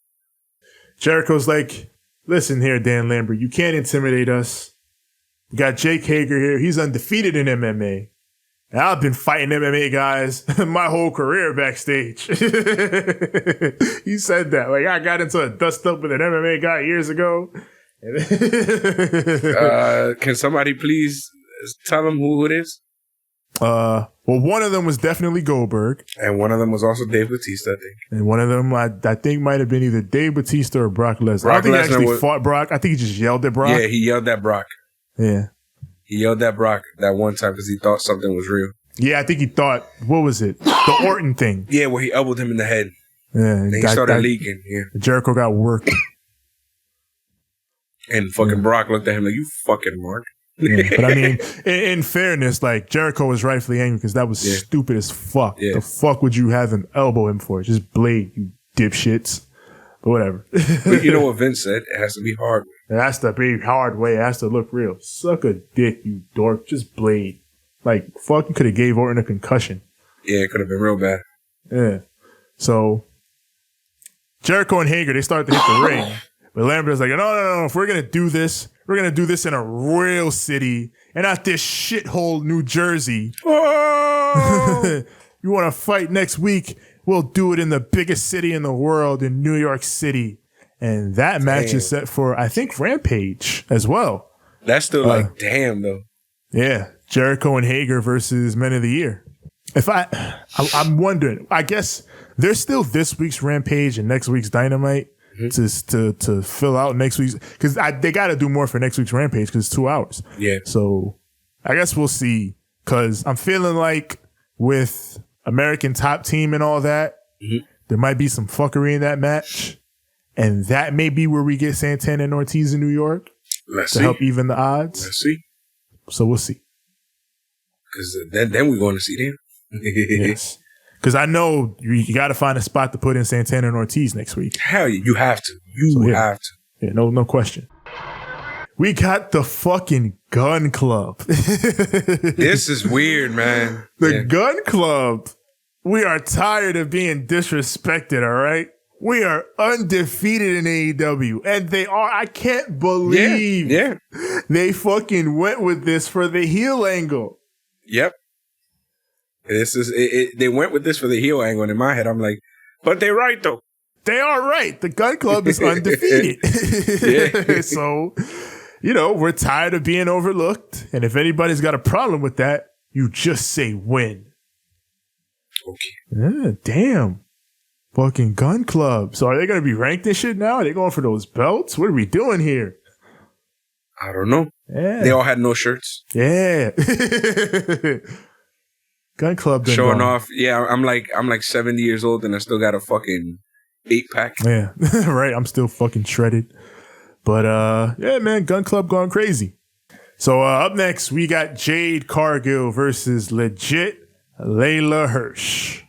Jericho's like, listen here, Dan Lambert, you can't intimidate us. We got Jake Hager here. He's undefeated in MMA. And I've been fighting MMA guys my whole career backstage. He said that. Like, I got into a dust up with an MMA guy years ago. Can somebody please tell him who it is? Well, one of them was definitely Goldberg. And one of them was also Dave Bautista, I think. And one of them, I think, might have been either Dave Bautista or Brock Lesnar. I don't think he actually fought Brock. I think he just yelled at Brock. Yeah, he yelled at Brock. Yeah. He yelled at Brock that one time because he thought something was real. Yeah, I think he thought, what was it? The Orton thing. Yeah, where he elbowed him in the head. Yeah. And he started leaking. Yeah. Jericho got worked. And fucking Brock looked at him like, you fucking Mark. Yeah, but I mean, in fairness, like, Jericho was rightfully angry because that was stupid as fuck. Yeah. The fuck would you have him elbow him for? Just blade, you dipshits. But whatever. But you know what Vince said? It has to be hard. It has to be hard way. It has to look real. Suck a dick, you dork. Just blade. Like, fuck, you could have gave Orton a concussion. Yeah, it could have been real bad. Yeah. So, Jericho and Hager, they start to hit the ring. But Lambert's like, no. If we're going to do this, we're going to do this in a real city and not this shithole New Jersey. Oh! You want to fight next week? We'll do it in the biggest city in the world, in New York City. And that match is set for, I think, Rampage as well. That's still like, damn, though. Yeah. Jericho and Hager versus Men of the Year. I'm wondering, I guess there's still this week's Rampage and next week's Dynamite to fill out next week's, because they got to do more for next week's Rampage because it's 2 hours. Yeah. So I guess we'll see, because I'm feeling like with American Top Team and all that, there might be some fuckery in that match. And that may be where we get Santana and Ortiz in New York to help even the odds. Let's see. So we'll see. Because then we're going to see them. Yes. Because I know you got to find a spot to put in Santana and Ortiz next week. Hell yeah, you have to. You have to. Yeah, no question. We got the fucking Gunn Club. This is weird, man. The Gunn Club. We are tired of being disrespected, all right? We are undefeated in AEW. And they are. I can't believe they fucking went with this for the heel angle. Yep. This is they went with this for the heel angle, and in my head, I'm like, but they're right though. They are right. The Gunn Club is undefeated. Yeah. So, we're tired of being overlooked, and if anybody's got a problem with that, you just say win. Okay. Yeah, damn. Fucking Gunn Club. So are they going to be ranked and shit now? Are they going for those belts? What are we doing here? I don't know. Yeah. They all had no shirts. Yeah. Gunn Club showing off. Yeah, I'm like 70 years old and I still got a fucking 8-pack. Yeah, right. I'm still fucking shredded. But yeah, man, Gunn Club going crazy. So up next, we got Jade Cargill versus legit Leyla Hirsch.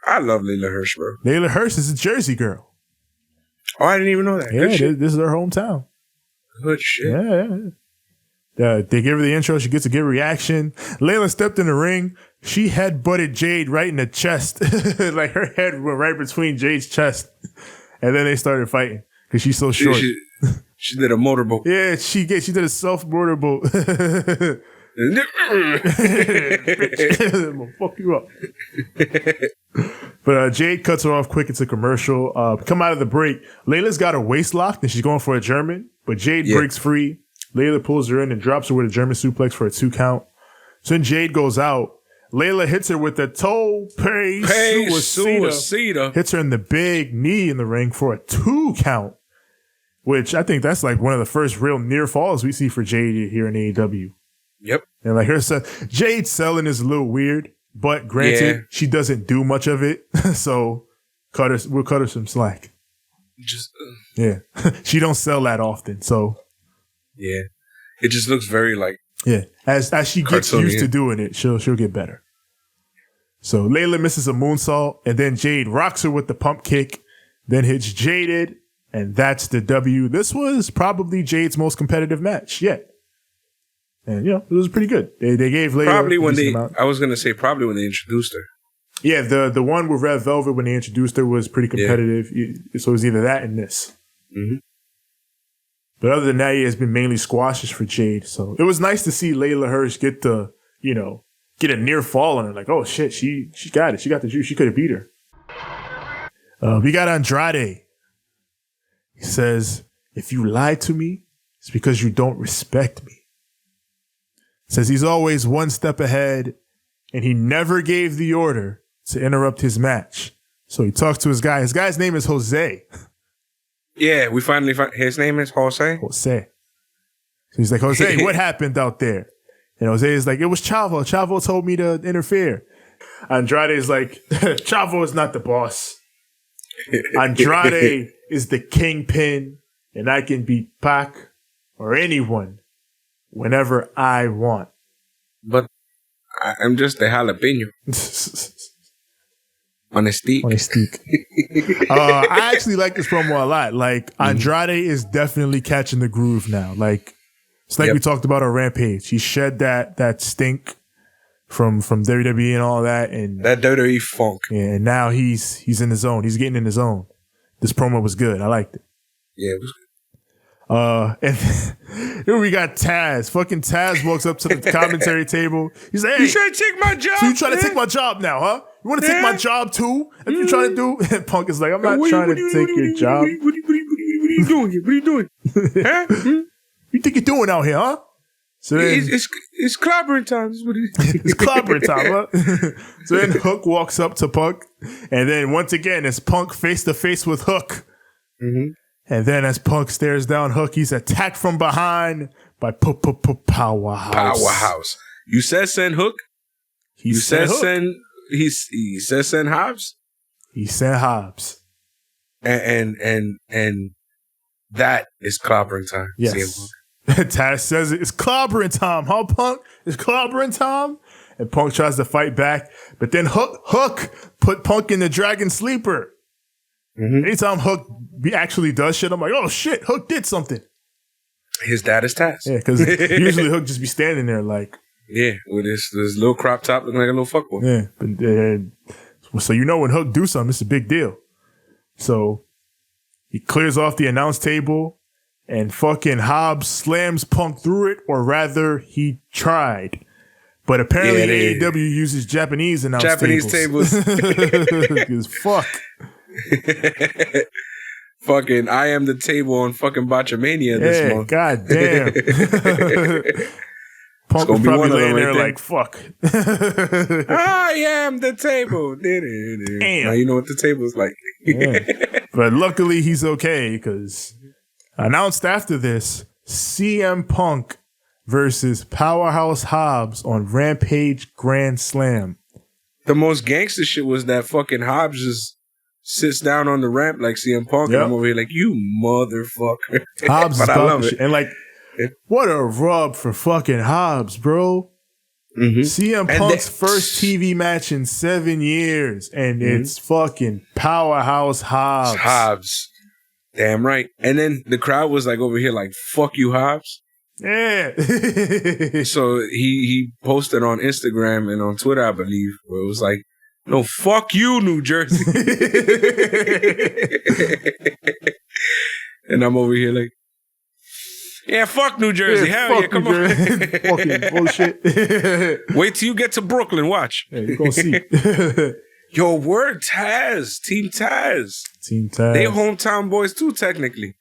I love Leyla Hirsch, bro. Leyla Hirsch is a Jersey girl. Oh, I didn't even know that. Yeah, this is her hometown. Good shit. Yeah. They give her the intro. She gets a good reaction. Leyla stepped in the ring. She headbutted Jade right in the chest. Like her head went right between Jade's chest. And then they started fighting because she's so short. She did a motorboat. Yeah, she did a self motorboat. I'm gonna fuck you up. But Jade cuts her off quick. It's a commercial. Come out of the break. Layla's got her waist locked and she's going for a German, but Jade breaks free. Leyla pulls her in and drops her with a German suplex for a 2 count. So then Jade goes out. Leyla hits her with the toe suicida. Hits her in the big knee in the ring for a 2 count, which I think that's like one of the first real near falls we see for Jade here in AEW. Yep. And like Jade selling is a little weird, but granted, she doesn't do much of it, so we'll cut her some slack. She don't sell that often, so it just looks very like as she gets used to doing it, she'll get better. So Leyla misses a moonsault, and then Jade rocks her with the pump kick, then hits Jaded, and that's the W. This was probably Jade's most competitive match yet. And, it was pretty good. They gave Leyla probably when probably when they introduced her. Yeah, the one with Red Velvet when they introduced her was pretty competitive. So it was either that and this. Mm-hmm. But other than that, it's been mainly squashes for Jade. So it was nice to see Leyla Hirsch get the, get a near fall on her. Like, oh shit, she got it. She got the juice. She could have beat her. We got Andrade. He says, if you lie to me, it's because you don't respect me. Says he's always one step ahead, and he never gave the order to interrupt his match. So he talks to his guy. His guy's name is Jose. Yeah, we finally found his name is Jose. So he's like, Jose, what happened out there? And Jose is like, it was Chavo. Chavo told me to interfere. Andrade is like, Chavo is not the boss. Andrade is the kingpin, and I can beat Pac or anyone whenever I want. But I'm just a jalapeno. On a steak. I actually like this promo a lot. Like, Andrade is definitely catching the groove now. Like, it's like we talked about on Rampage. He shed that stink from WWE and all that. And that WWE funk. Yeah, and now he's in his zone. He's getting in his zone. This promo was good. I liked it. Yeah, it was good. And here we got Taz. Fucking Taz walks up to the commentary table. He's like, hey, you trying to take my job? So you trying to take my job now, huh? You want to take my job too? If you trying to do? And Punk is like, I'm not trying to take your job. What are you doing here? What are you doing? Huh? You think you're doing out here, huh? So then, it's clobbering time. It's clobbering time, huh? So then Hook walks up to Punk, and then once again, it's Punk face to face with Hook. Mm-hmm. And then as Punk stares down Hook, he's attacked from behind by Powerhouse. Powerhouse. You said send Hook? He said send Hobbs? He said Hobbs. And that is clobbering time. Yes. Taz says it's clobbering time, huh, Punk? It's clobbering time? And Punk tries to fight back, but then Hook put Punk in the Dragon Sleeper. Mm-hmm. Anytime Hook actually does shit, I'm like, oh shit, Hook did something. His dad is Taz. Yeah, because usually Hook just be standing there like. Yeah, with this little crop top looking like a little fuckboy. Yeah, but so when Hook do something, it's a big deal. So he clears off the announce table, and fucking Hobbs slams Punk through it, or rather, he tried. But apparently AEW uses Japanese announce tables. Because fuck. Fucking I am the table on fucking Botchamania this month. God damn. Punk was probably laying there like, fuck. I am the table. Damn. Now you know what the table's like. But luckily he's okay, because announced after this, CM Punk versus Powerhouse Hobbs on Rampage Grand Slam. The most gangster shit was that fucking Hobbs just sits down on the ramp like CM Punk, and I'm over here like, you motherfucker. Hobbs but I love it. And like, what a rub for fucking Hobbs, bro. Mm-hmm. CM Punk's first TV match in 7 years, and it's fucking Powerhouse Hobbs. Hobbs. Damn right. And then the crowd was like over here like, fuck you, Hobbs. Yeah. So he posted on Instagram and on Twitter, I believe, where it was like, no, fuck you, New Jersey. And I'm over here like, yeah, fuck New Jersey. Hell yeah, come on. Fucking bullshit. Wait till you get to Brooklyn, watch. Yeah, you're going to see. Yo, word Taz. Team Taz. They hometown boys too, technically.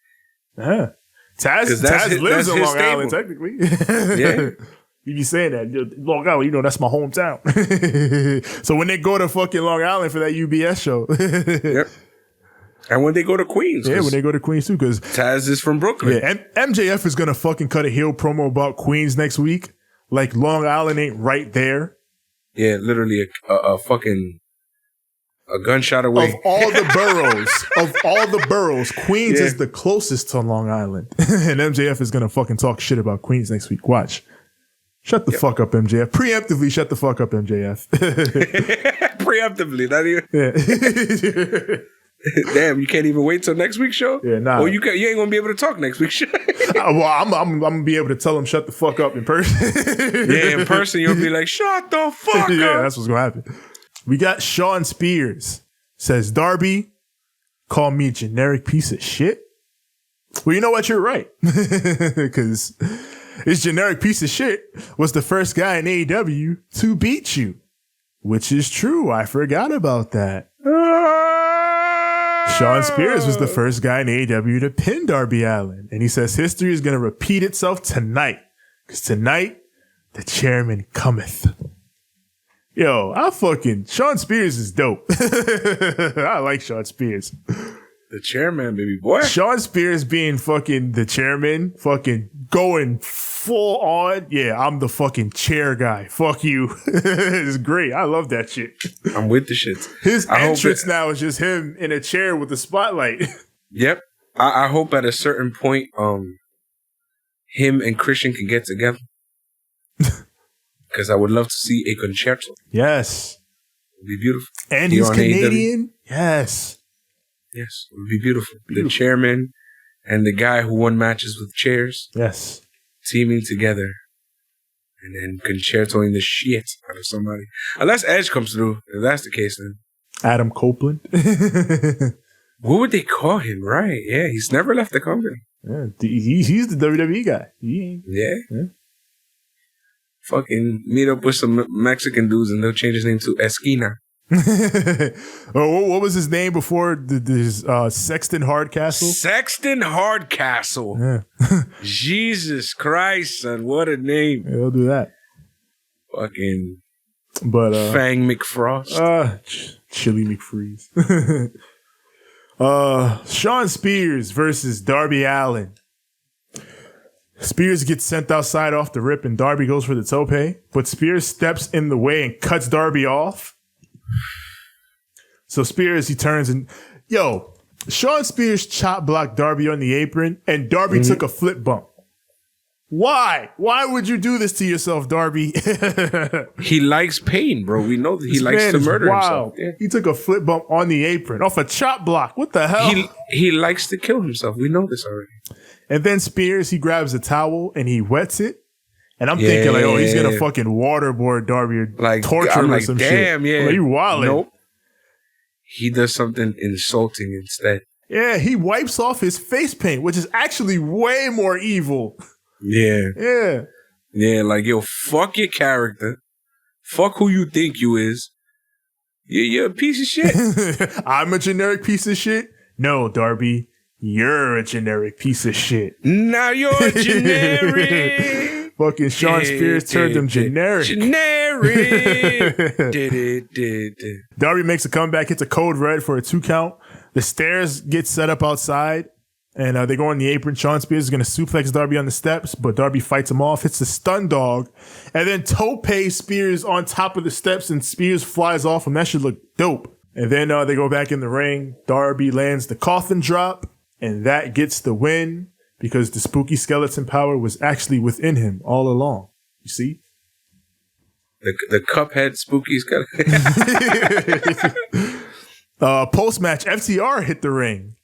Taz lives in Long Island, technically. Yeah. You be saying that. Long Island, you know, that's my hometown. So when they go to fucking Long Island for that UBS show. Yep. And when they go to Queens. Yeah, when they go to Queens too. Because Taz is from Brooklyn. Yeah, MJF is going to fucking cut a heel promo about Queens next week. Like Long Island ain't right there. Yeah, literally a fucking... a gunshot away. Of all the boroughs, Queens is the closest to Long Island. And MJF is going to fucking talk shit about Queens next week. Watch. Shut the fuck up, MJF. Preemptively, shut the fuck up, MJF. Preemptively, not even. Yeah. Damn, you can't even wait till next week's show? Yeah, nah. Or you ain't going to be able to talk next week's show. Well, I'm going to be able to tell him shut the fuck up in person. Yeah, in person, you'll be like, shut the fuck up. Yeah, that's what's going to happen. We got Shawn Spears. Says, Darby, call me a generic piece of shit? Well, you know what? You're right. Because this generic piece of shit was the first guy in AEW to beat you. Which is true. I forgot about that. Shawn Spears was the first guy in AEW to pin Darby Allin. And he says history is going to repeat itself tonight. Because tonight, the chairman cometh. Yo, Shawn Spears is dope. I like Shawn Spears. The chairman, baby boy. Shawn Spears being fucking the chairman, fucking going full on. Yeah, I'm the fucking chair guy. Fuck you. It's great. I love that shit. I'm with the shit. His entrance now is just him in a chair with a spotlight. Yep. I hope at a certain point, him and Christian can get together. Because I would love to see a concerto. Yes. It would be beautiful. And he's Canadian. Yes. Yes, it would be beautiful. The chairman and the guy who won matches with chairs. Yes. Teaming together. And then concertoing the shit out of somebody. Unless Edge comes through. If that's the case, then. Adam Copeland. What would they call him? Right. Yeah, he's never left the company. Yeah, he's the WWE guy. Yeah. Fucking meet up with some Mexican dudes and they'll change his name to Esquina. What was his name before this Sexton Hardcastle? Sexton Hardcastle. Yeah. Jesus Christ, son, what a name. Yeah, he'll do that. Fucking Fang McFrost. Chili McFreeze. Shawn Spears versus Darby Allin. Spears gets sent outside off the rip and Darby goes for the tope, but Spears steps in the way and cuts Darby off. So Spears, he turns and, Shawn Spears chop blocked Darby on the apron and Darby took a flip bump. Why? Why would you do this to yourself, Darby? He likes pain, bro. We know that he likes to murder himself. Yeah. He took a flip bump on the apron off a chop block. What the hell? He likes to kill himself. We know this already. And then Spears, he grabs a towel and he wets it. And I'm thinking like, he's going to fucking waterboard Darby or like, torture him or some damn, shit. Yeah. Like, you wildin'. Nope. He does something insulting instead. Yeah, he wipes off his face paint, which is actually way more evil. Yeah. Yeah. Yeah, like, fuck your character. Fuck who you think you is. You're a piece of shit. I'm a generic piece of shit? No, Darby. You're a generic piece of shit. Now you're generic. Fucking Shawn Spears turned him generic. Generic. Darby makes a comeback, hits a code red for a 2 count. The stairs get set up outside, and they go on the apron. Shawn Spears is going to suplex Darby on the steps, but Darby fights him off, hits the stun dog, and then tope Spears on top of the steps, and Spears flies off him. That should look dope. And then they go back in the ring. Darby lands the coffin drop. And that gets the win because the spooky skeleton power was actually within him all along. You see? The Cuphead spooky skeleton. Post-match, FTR hit the ring.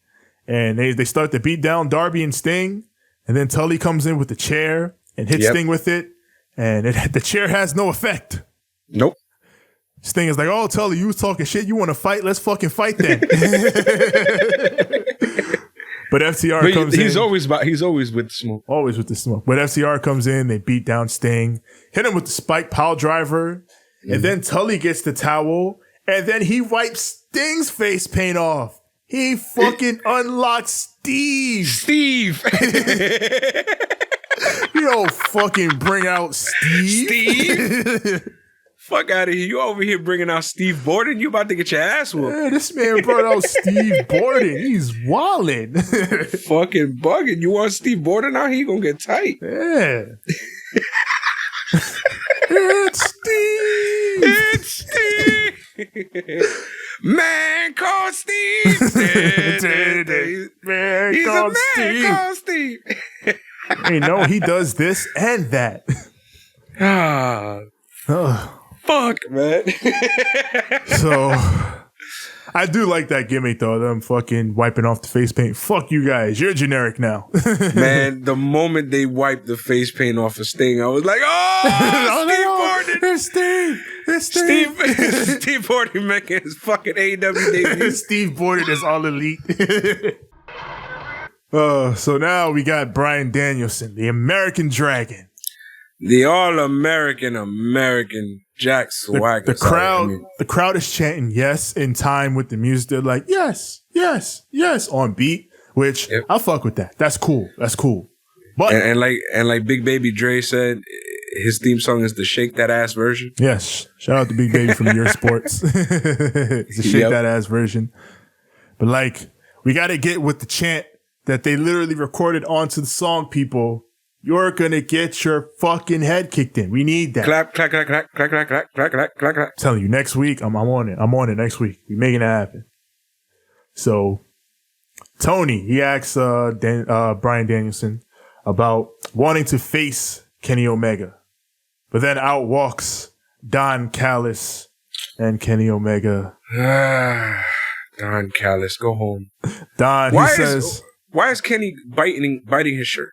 And they start to beat down Darby and Sting. And then Tully comes in with the chair and hits Sting with it. And the chair has no effect. Nope. Sting is like, oh, Tully, you was talking shit. You want to fight? Let's fucking fight then. But FTR comes in. He's always with the smoke. Always with the smoke. But FTR comes in. They beat down Sting. Hit him with the spike pile driver. And then Tully gets the towel. And then he wipes Sting's face paint off. He fucking unlocked Steve. You don't fucking bring out Steve. Fuck out of here. You over here bringing out Steve Borden? You about to get your ass whooped. Yeah, this man brought out Steve Borden. He's wildin'. Fucking bugging. You want Steve Borden out? He gonna get tight. Yeah. It's Steve. It's Steve. Man called Steve. Man He's called a man Steve. called Steve. You know, he does this and that. Fuck, man. So, I do like that gimmick, though. Them fucking wiping off the face paint. Fuck you guys. You're generic now. Man, the moment they wiped the face paint off of Sting, I was like, oh, Steve Borden. It's Steve. It's Steve. Steve Borden making his fucking AEW debut. Steve Borden is all elite. So now we got Bryan Danielson, the American Dragon. The all-American Jack Swagger. The crowd is chanting yes in time with the music. They're like, yes, yes, yes on beat, which I'll fuck with that. That's cool. That's cool. But and like Big Baby Dre said, his theme song is the Shake That Ass version. Yes. Shout out to Big Baby from Your Sports. It's the Shake That Ass version. But like, we got to get with the chant that they literally recorded onto the song, people. You're going to get your fucking head kicked in. We need that. Clap, clap, clap, clap, clap, clap, clap, clap, clap, clap, clap. I'm telling you, next week, I'm on it. I'm on it next week. We're making it happen. So, Tony, he asks Bryan Danielson about wanting to face Kenny Omega. But then out walks Don Callis and Kenny Omega. Don Callis, go home. Don, why is Kenny biting his shirt?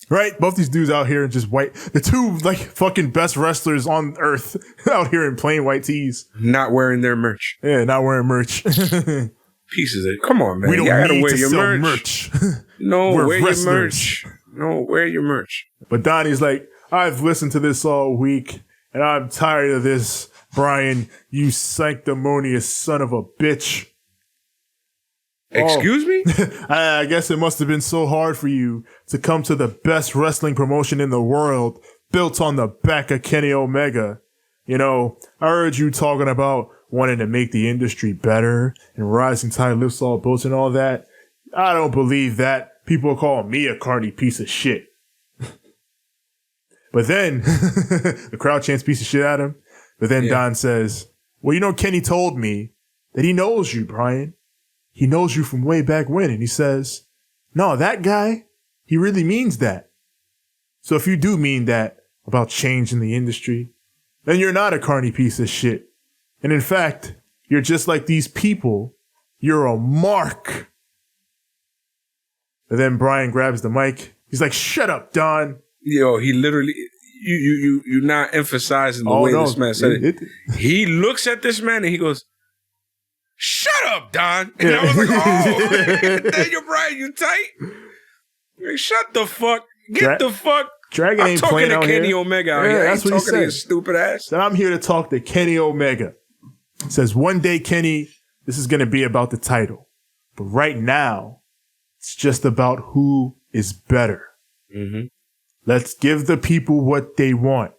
Right? Both these dudes out here in just white. The two, like, fucking best wrestlers on earth out here in plain white tees. Not wearing their merch. Yeah, not wearing merch. Pieces of it. Come on, man. We don't need to sell merch. No, We're wear wrestlers. your merch. No, wear your merch. But Donnie's like, I've listened to this all week, and I'm tired of this, Bryan, you sanctimonious son of a bitch. Excuse me? I guess it must have been so hard for you to come to the best wrestling promotion in the world, built on the back of Kenny Omega. You know, I heard you talking about wanting to make the industry better and rising tide lifts all boats and all that. I don't believe that. People call me a carny piece of shit. But then the crowd chants piece of shit at him. But then Don says, well, you know, Kenny told me that he knows you, Bryan. He knows you from way back when. And he says, no, that guy, he really means that. So if you do mean that about change in the industry, then you're not a carny piece of shit. And in fact, you're just like these people. You're a mark. And then Bryan grabs the mic. He's like, shut up, Don. Yo, he literally, you're not emphasizing the way this man said it. He looks at this man and he goes, shut up, Don. And I was like, oh, Daniel Bryan, you tight? Like, shut the fuck. Get the fuck. Dragon I'm ain't talking playing to out Kenny here. Omega out here. That's I ain't what he talking to said. his stupid ass. Then I'm here to talk to Kenny Omega. Says, one day, Kenny, this is going to be about the title. But right now, it's just about who is better. Mm-hmm. Let's give the people what they want.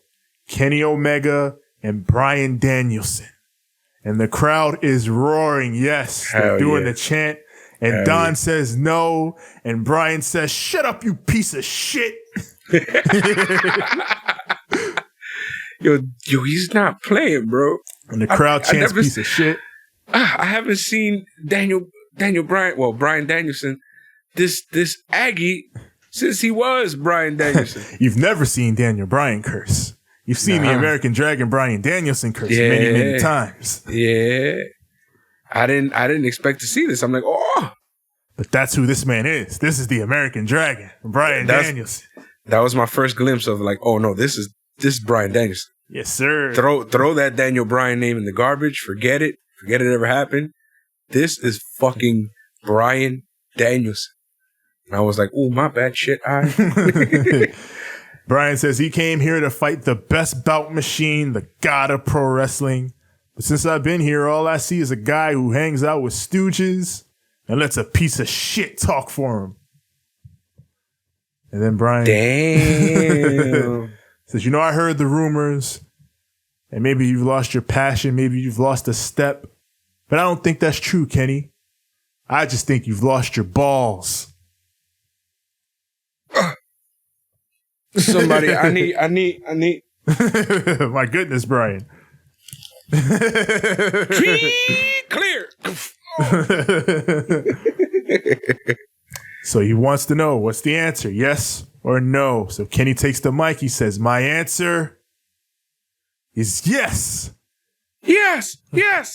Kenny Omega and Bryan Danielson. And the crowd is roaring, yes. They're doing the chant. And Don says no. And Bryan says, shut up, you piece of shit. Yo, he's not playing, bro. And the crowd chants piece of shit. I haven't seen Bryan Danielson, this Aggie, since he was Bryan Danielson. You've never seen Daniel Bryan curse. You've seen the American Dragon Bryan Danielson curse many, many times. Yeah. I didn't expect to see this. I'm like, oh. But that's who this man is. This is the American Dragon, Bryan Danielson. That was my first glimpse of like, oh no, this is Bryan Danielson. Yes, sir. Throw that Daniel Bryan name in the garbage. Forget it. Forget it ever happened. This is fucking Bryan Danielson. And I was like, oh, my bad shit. Bryan says he came here to fight the best bout machine, the god of pro wrestling. But since I've been here, all I see is a guy who hangs out with stooges, and lets a piece of shit talk for him. And then Bryan says, you know, I heard the rumors, and maybe you've lost your passion, maybe you've lost a step, but I don't think that's true, Kenny. I just think you've lost your balls. Somebody, I need. My goodness, Bryan. Clear. So he wants to know, what's the answer? Yes or no? So Kenny takes the mic. He says, my answer is yes. Yes.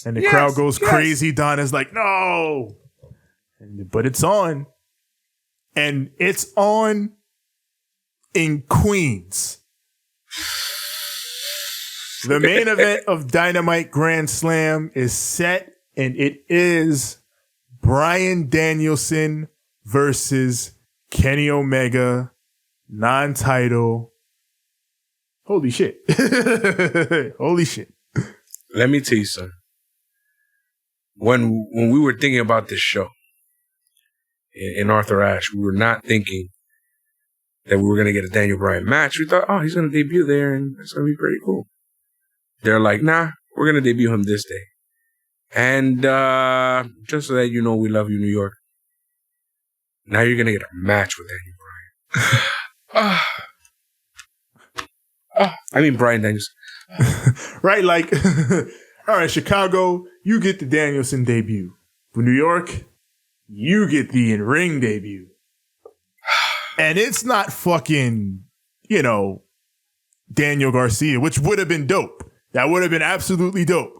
And the crowd goes crazy. Donna's like, no. But it's on. And it's on in Queens. The main event of Dynamite Grand Slam is set, and it is Bryan Danielson versus Kenny Omega, non-title. Holy shit. Holy shit. Let me tell you something. When we were thinking about this show in Arthur Ashe, we were not thinking that we were going to get a Daniel Bryan match. We thought, oh, he's going to debut there, and it's going to be pretty cool. They're like, nah, we're going to debut him this day. And just so that you know we love you, New York. Now you're going to get a match with Daniel Bryan. I mean Bryan Danielson. Right, like, all right, Chicago, you get the Danielson debut. For New York, you get the in-ring debut. And it's not fucking, you know, Daniel Garcia, which would have been dope. That would have been absolutely dope.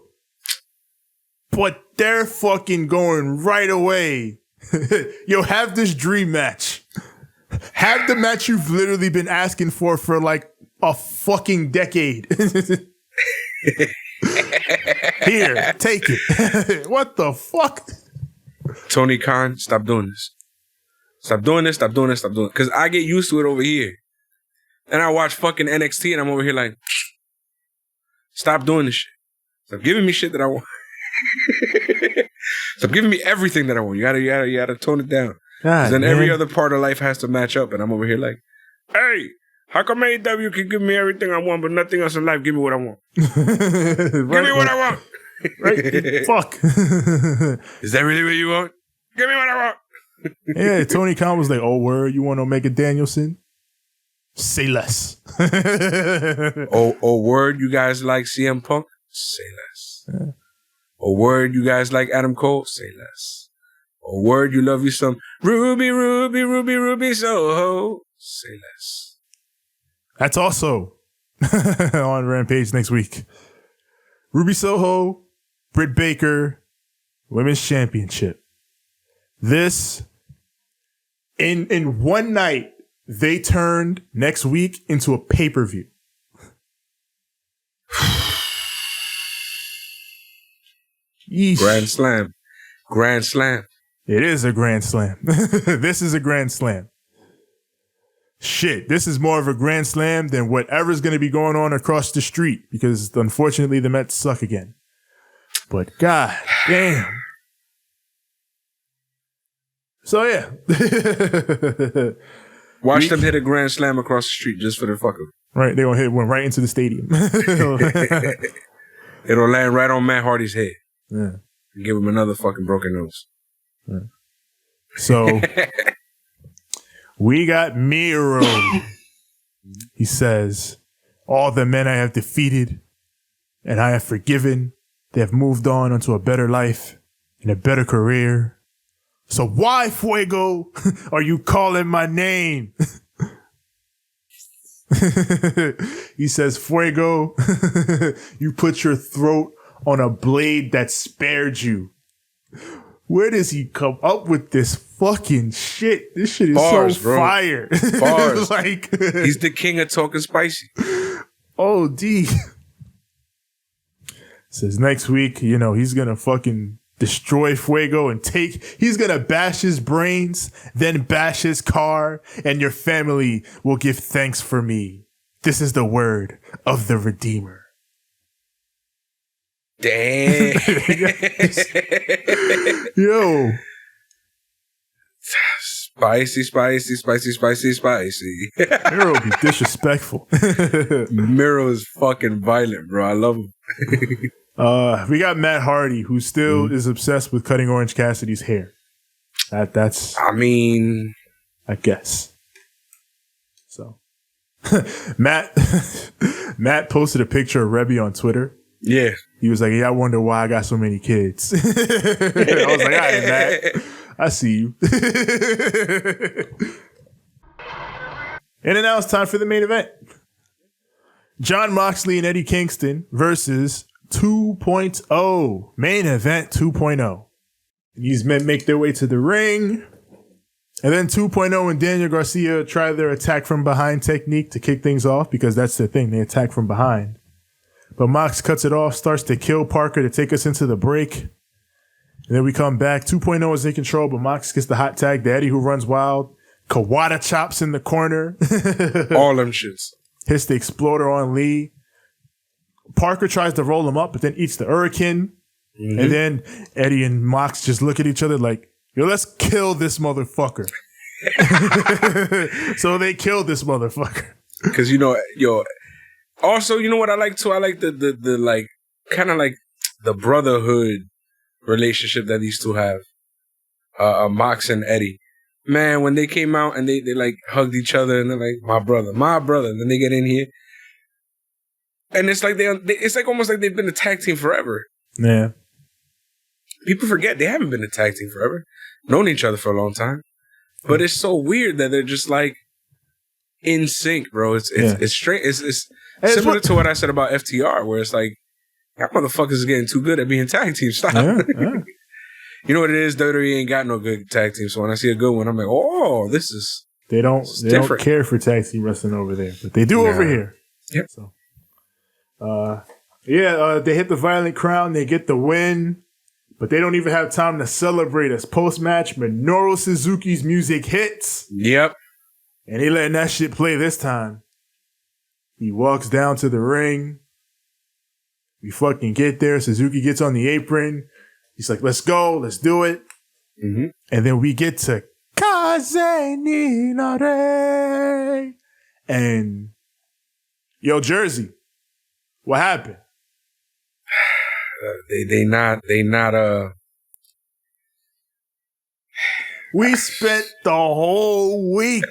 But they're fucking going right away. Yo, have this dream match. Have the match you've literally been asking for like a fucking decade. Here, take it. What the fuck? Tony Khan, stop doing this. Stop doing this. Because I get used to it over here. And I watch fucking NXT and I'm over here like, stop doing this shit. Stop giving me shit that I want. Stop giving me everything that I want. You gotta tone it down. Because then every other part of life has to match up. And I'm over here like, hey, how come AEW can give me everything I want, but nothing else in life? Give me what I want. Give me what I want. Right? Fuck. Is that really what you want? Give me what I want. Yeah, Tony Khan was like, oh, word, you want Omega Danielson? Say less. oh, word, you guys like CM Punk? Say less. Yeah. Oh, word, you guys like Adam Cole? Say less. Oh, word, you love you some Ruby Soho? Say less. That's also on Rampage next week. Ruby Soho, Britt Baker, Women's Championship. This, in one night, they turned next week into a pay-per-view. Yeesh. Grand Slam. It is a Grand Slam. This is a Grand Slam. Shit, this is more of a Grand Slam than whatever's going to be going on across the street because, unfortunately, the Mets suck again. But god damn. So, yeah. Watch them hit a Grand Slam across the street just for the fuck of it. Right, they're going to hit one right into the stadium. It'll land right on Matt Hardy's head. Yeah. And give him another fucking broken nose. Yeah. So, we got Miro. He says, all the men I have defeated and I have forgiven, they have moved on onto a better life and a better career. So why, Fuego, are you calling my name? He says, Fuego, you put your throat on a blade that spared you. Where does he come up with this fucking shit? This shit is bars, so fire. Bars. Like, he's the king of talking spicy. Oh, D. Says next week, you know, he's going to fucking destroy Fuego and he's going to bash his brains, then bash his car, and your family will give thanks for me. This is the word of the Redeemer. Damn. Yo, Spicy. Miro be disrespectful. Miro is fucking violent, bro. I love him. We got Matt Hardy, who still is obsessed with cutting Orange Cassidy's hair. That's. I guess. So, Matt posted a picture of Rebby on Twitter. Yeah. He was like, "Yeah, I wonder why I got so many kids." I was like, "All right, Matt, I see you." And now it's time for the main event: Jon Moxley and Eddie Kingston versus 2.0. Main event 2.0. These men make their way to the ring. And then 2.0 and Daniel Garcia try their attack from behind technique to kick things off, because that's the thing. They attack from behind. But Mox cuts it off, starts to kill Parker to take us into the break. And then we come back. 2.0 is in control, but Mox gets the hot tag. The Eddie who runs wild. Kawada chops in the corner. All them shits. Hits the exploder on Lee. Parker tries to roll him up, but then eats the Hurricane. Mm-hmm. And then Eddie and Mox just look at each other like, yo, let's kill this motherfucker. So they killed this motherfucker. Because, also, you know what I like too? I like the like, kind of like the brotherhood relationship that these two have. Mox and Eddie. Man, when they came out and they like hugged each other and they're like, my brother. And then they get in here. And it's like it's like almost like they've been a tag team forever. Yeah. People forget they haven't been a tag team forever. Known each other for a long time. But it's so weird that they're just like in sync, bro. It's straight. It's similar to what I said about FTR, where it's like, that motherfuckers is getting too good at being tag team. Stop. Yeah. You know what it is? WWE ain't got no good tag team. So when I see a good one, I'm like, oh, this is They don't care for tag team wrestling over there, but they do over here. Yep. So, they hit the Violent Crown. They get the win. But they don't even have time to celebrate us. Post-match, Minoru Suzuki's music hits. Yep. And he letting that shit play this time. He walks down to the ring. We fucking get there. Suzuki gets on the apron. He's like, let's go. Let's do it. Mm-hmm. And then we get to Kaze and yo, Jersey, what happened? They not. We spent the whole week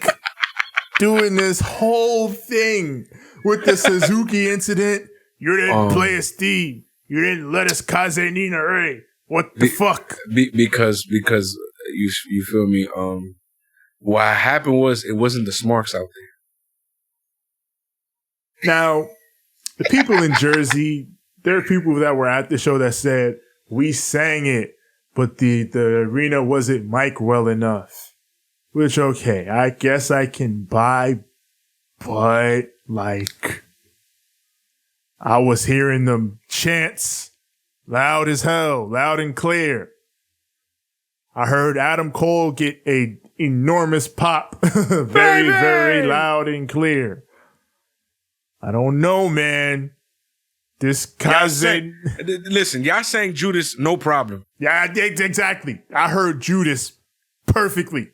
doing this whole thing with the Suzuki incident. You didn't play a Steve. You didn't let us Kaze Nina Ray. What the fuck? Because you feel me. What happened was it wasn't the Smarks out there. Now, the people in Jersey. There are people that were at the show that said, we sang it, but the arena wasn't mic'd well enough. Which, okay, I guess I can buy, but, like, I was hearing them chants loud as hell, loud and clear. I heard Adam Cole get a enormous pop, very, very loud and clear. I don't know, man. This cousin. Listen, y'all sang Judas, no problem. Yeah, exactly. I heard Judas perfectly.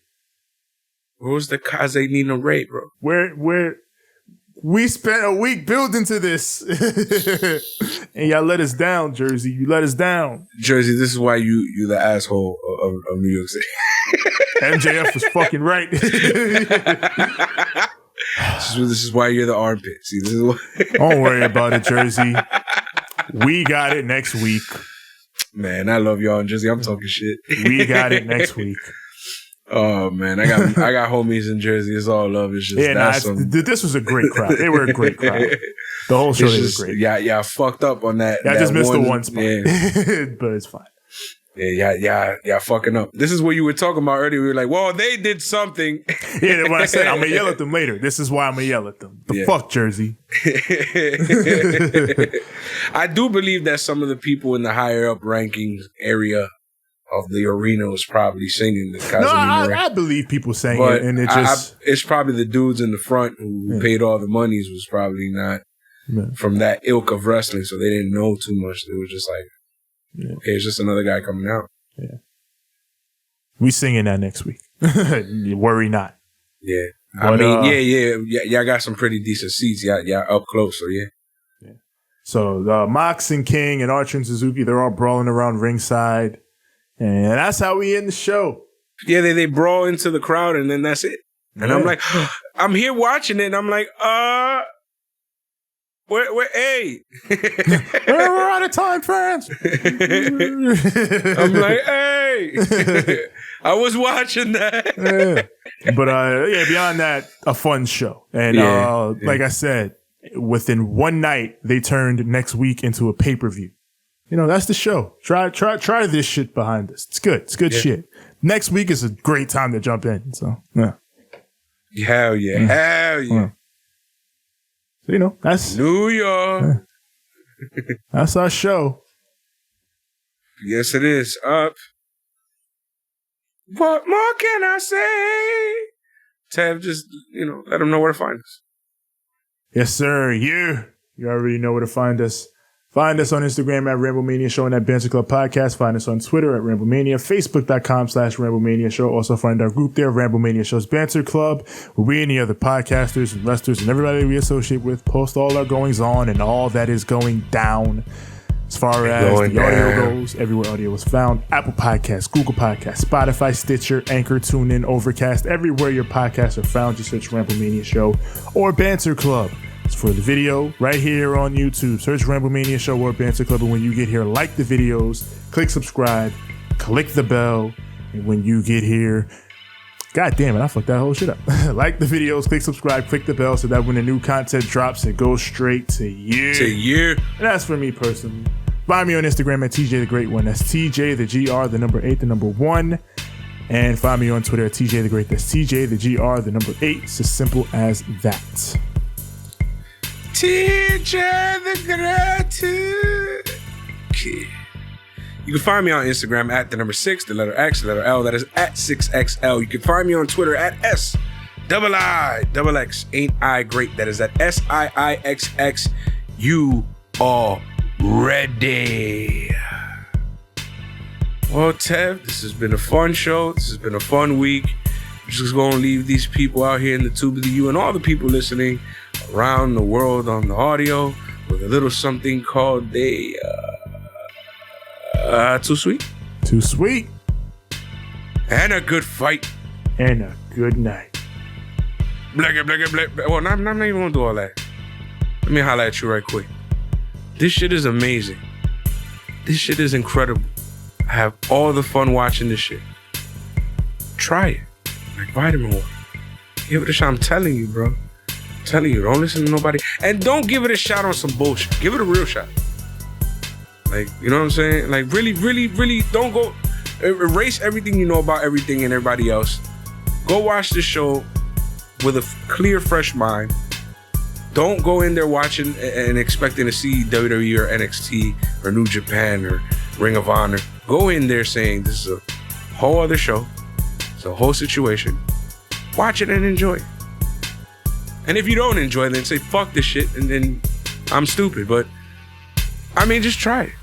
Where was the Kaze Nina Ray, bro? Where we spent a week building to this. And y'all let us down, Jersey. You let us down. Jersey, this is why you the asshole of New York City. MJF was fucking right. This is why you're the armpit. See, this is why. Don't worry about it, Jersey. We got it next week. Man, I love y'all in Jersey. I'm talking shit. We got it next week. Oh man, I got homies in Jersey. It's all love. It's just this was a great crowd. They were a great crowd. The whole show was great. Yeah, fucked up on that. I just missed the one spot, but it's fine. Yeah, fucking up. This is what you were talking about earlier. We were like, well, they did something. Yeah, when I said I'm gonna yell at them later. This is why I'm gonna yell at them. Fuck Jersey. I do believe that some of the people in the higher up rankings area of the arena was probably singing the Kaze Nina Ray. I believe people sang it, and it's probably the dudes in the front who paid all the monies was probably not from that ilk of wrestling, so they didn't know too much. They were just like, okay, it's just another guy coming out. Yeah. We singing that next week. Worry not. Yeah. But, Y'all got some pretty decent seats. Y'all up close, so yeah. So Mox and King and Archer and Suzuki, they're all brawling around ringside. And that's how we end the show. Yeah, they brawl into the crowd and then that's it. And I'm like, I'm here watching it and I'm like, hey. We're out of time, friends. I'm like, hey. I was watching that. But beyond that, a fun show. And like I said, within one night, they turned next week into a pay-per-view. That's the show. Try this shit behind us. It's good. It's good shit. Next week is a great time to jump in. So, yeah. Hell yeah. Hell yeah. So, that's New York. That's our show. Yes, it is. Up. What more can I say? Tab, just, let them know where to find us. Yes, sir. You already know where to find us. Find us on Instagram at Ramblemania Show and at Banter Club Podcast. Find us on Twitter at Ramblemania, Facebook.com/Ramblemania Show. Also find our group there, Ramblemania Show's Banter Club, where we and the other podcasters and wrestlers and everybody we associate with post all our goings on and all that is going down. As far as the audio goes, everywhere audio is found. Apple Podcasts, Google Podcasts, Spotify, Stitcher, Anchor, TuneIn, Overcast. Everywhere your podcasts are found, just search Ramblemania Show or Banter Club. As for the video, right here on YouTube, search Ramblemania Show or Banter Club. And when you get here, like the videos, click subscribe, click the bell. And when you get here, God damn it, I fucked that whole shit up. Like the videos, click subscribe, click the bell so that when the new content drops, it goes straight to you. And that's for me personally. Find me on Instagram at TJ the Great One. That's TJ the GR, the number 8, the number 1. And find me on Twitter at TJ the Great. That's TJ the GR, the number 8. It's as simple as that. TJ the Great. You can find me on Instagram at the number 6, the letter X, the letter L. That is at 6XL. You can find me on Twitter at SIIXX. Ain't I great? That is at SIIXX. You are ready. Well, Tev, this has been a fun show. This has been a fun week. I'm just going to leave these people out here in the tube of the U and all the people listening around the world on the audio with a little something called Too Sweet. Too sweet. And a good fight. And a good night. Black. Well, I'm not even going to do all that. Let me holler at you right quick. This shit is amazing. This shit is incredible. I have all the fun watching this shit. Try it. Like vitamin water. Give it a shot. I'm telling you, bro. I'm telling you, don't listen to nobody. And don't give it a shot on some bullshit. Give it a real shot. Like, you know what I'm saying? Like, really, really, really don't go... Erase everything you know about everything and everybody else. Go watch the show with a clear, fresh mind. Don't go in there watching and expecting to see WWE or NXT or New Japan or Ring of Honor. Go in there saying this is a whole other show. It's a whole situation. Watch it and enjoy it. And if you don't enjoy it, then say fuck this shit and then I'm stupid. But I mean, just try it.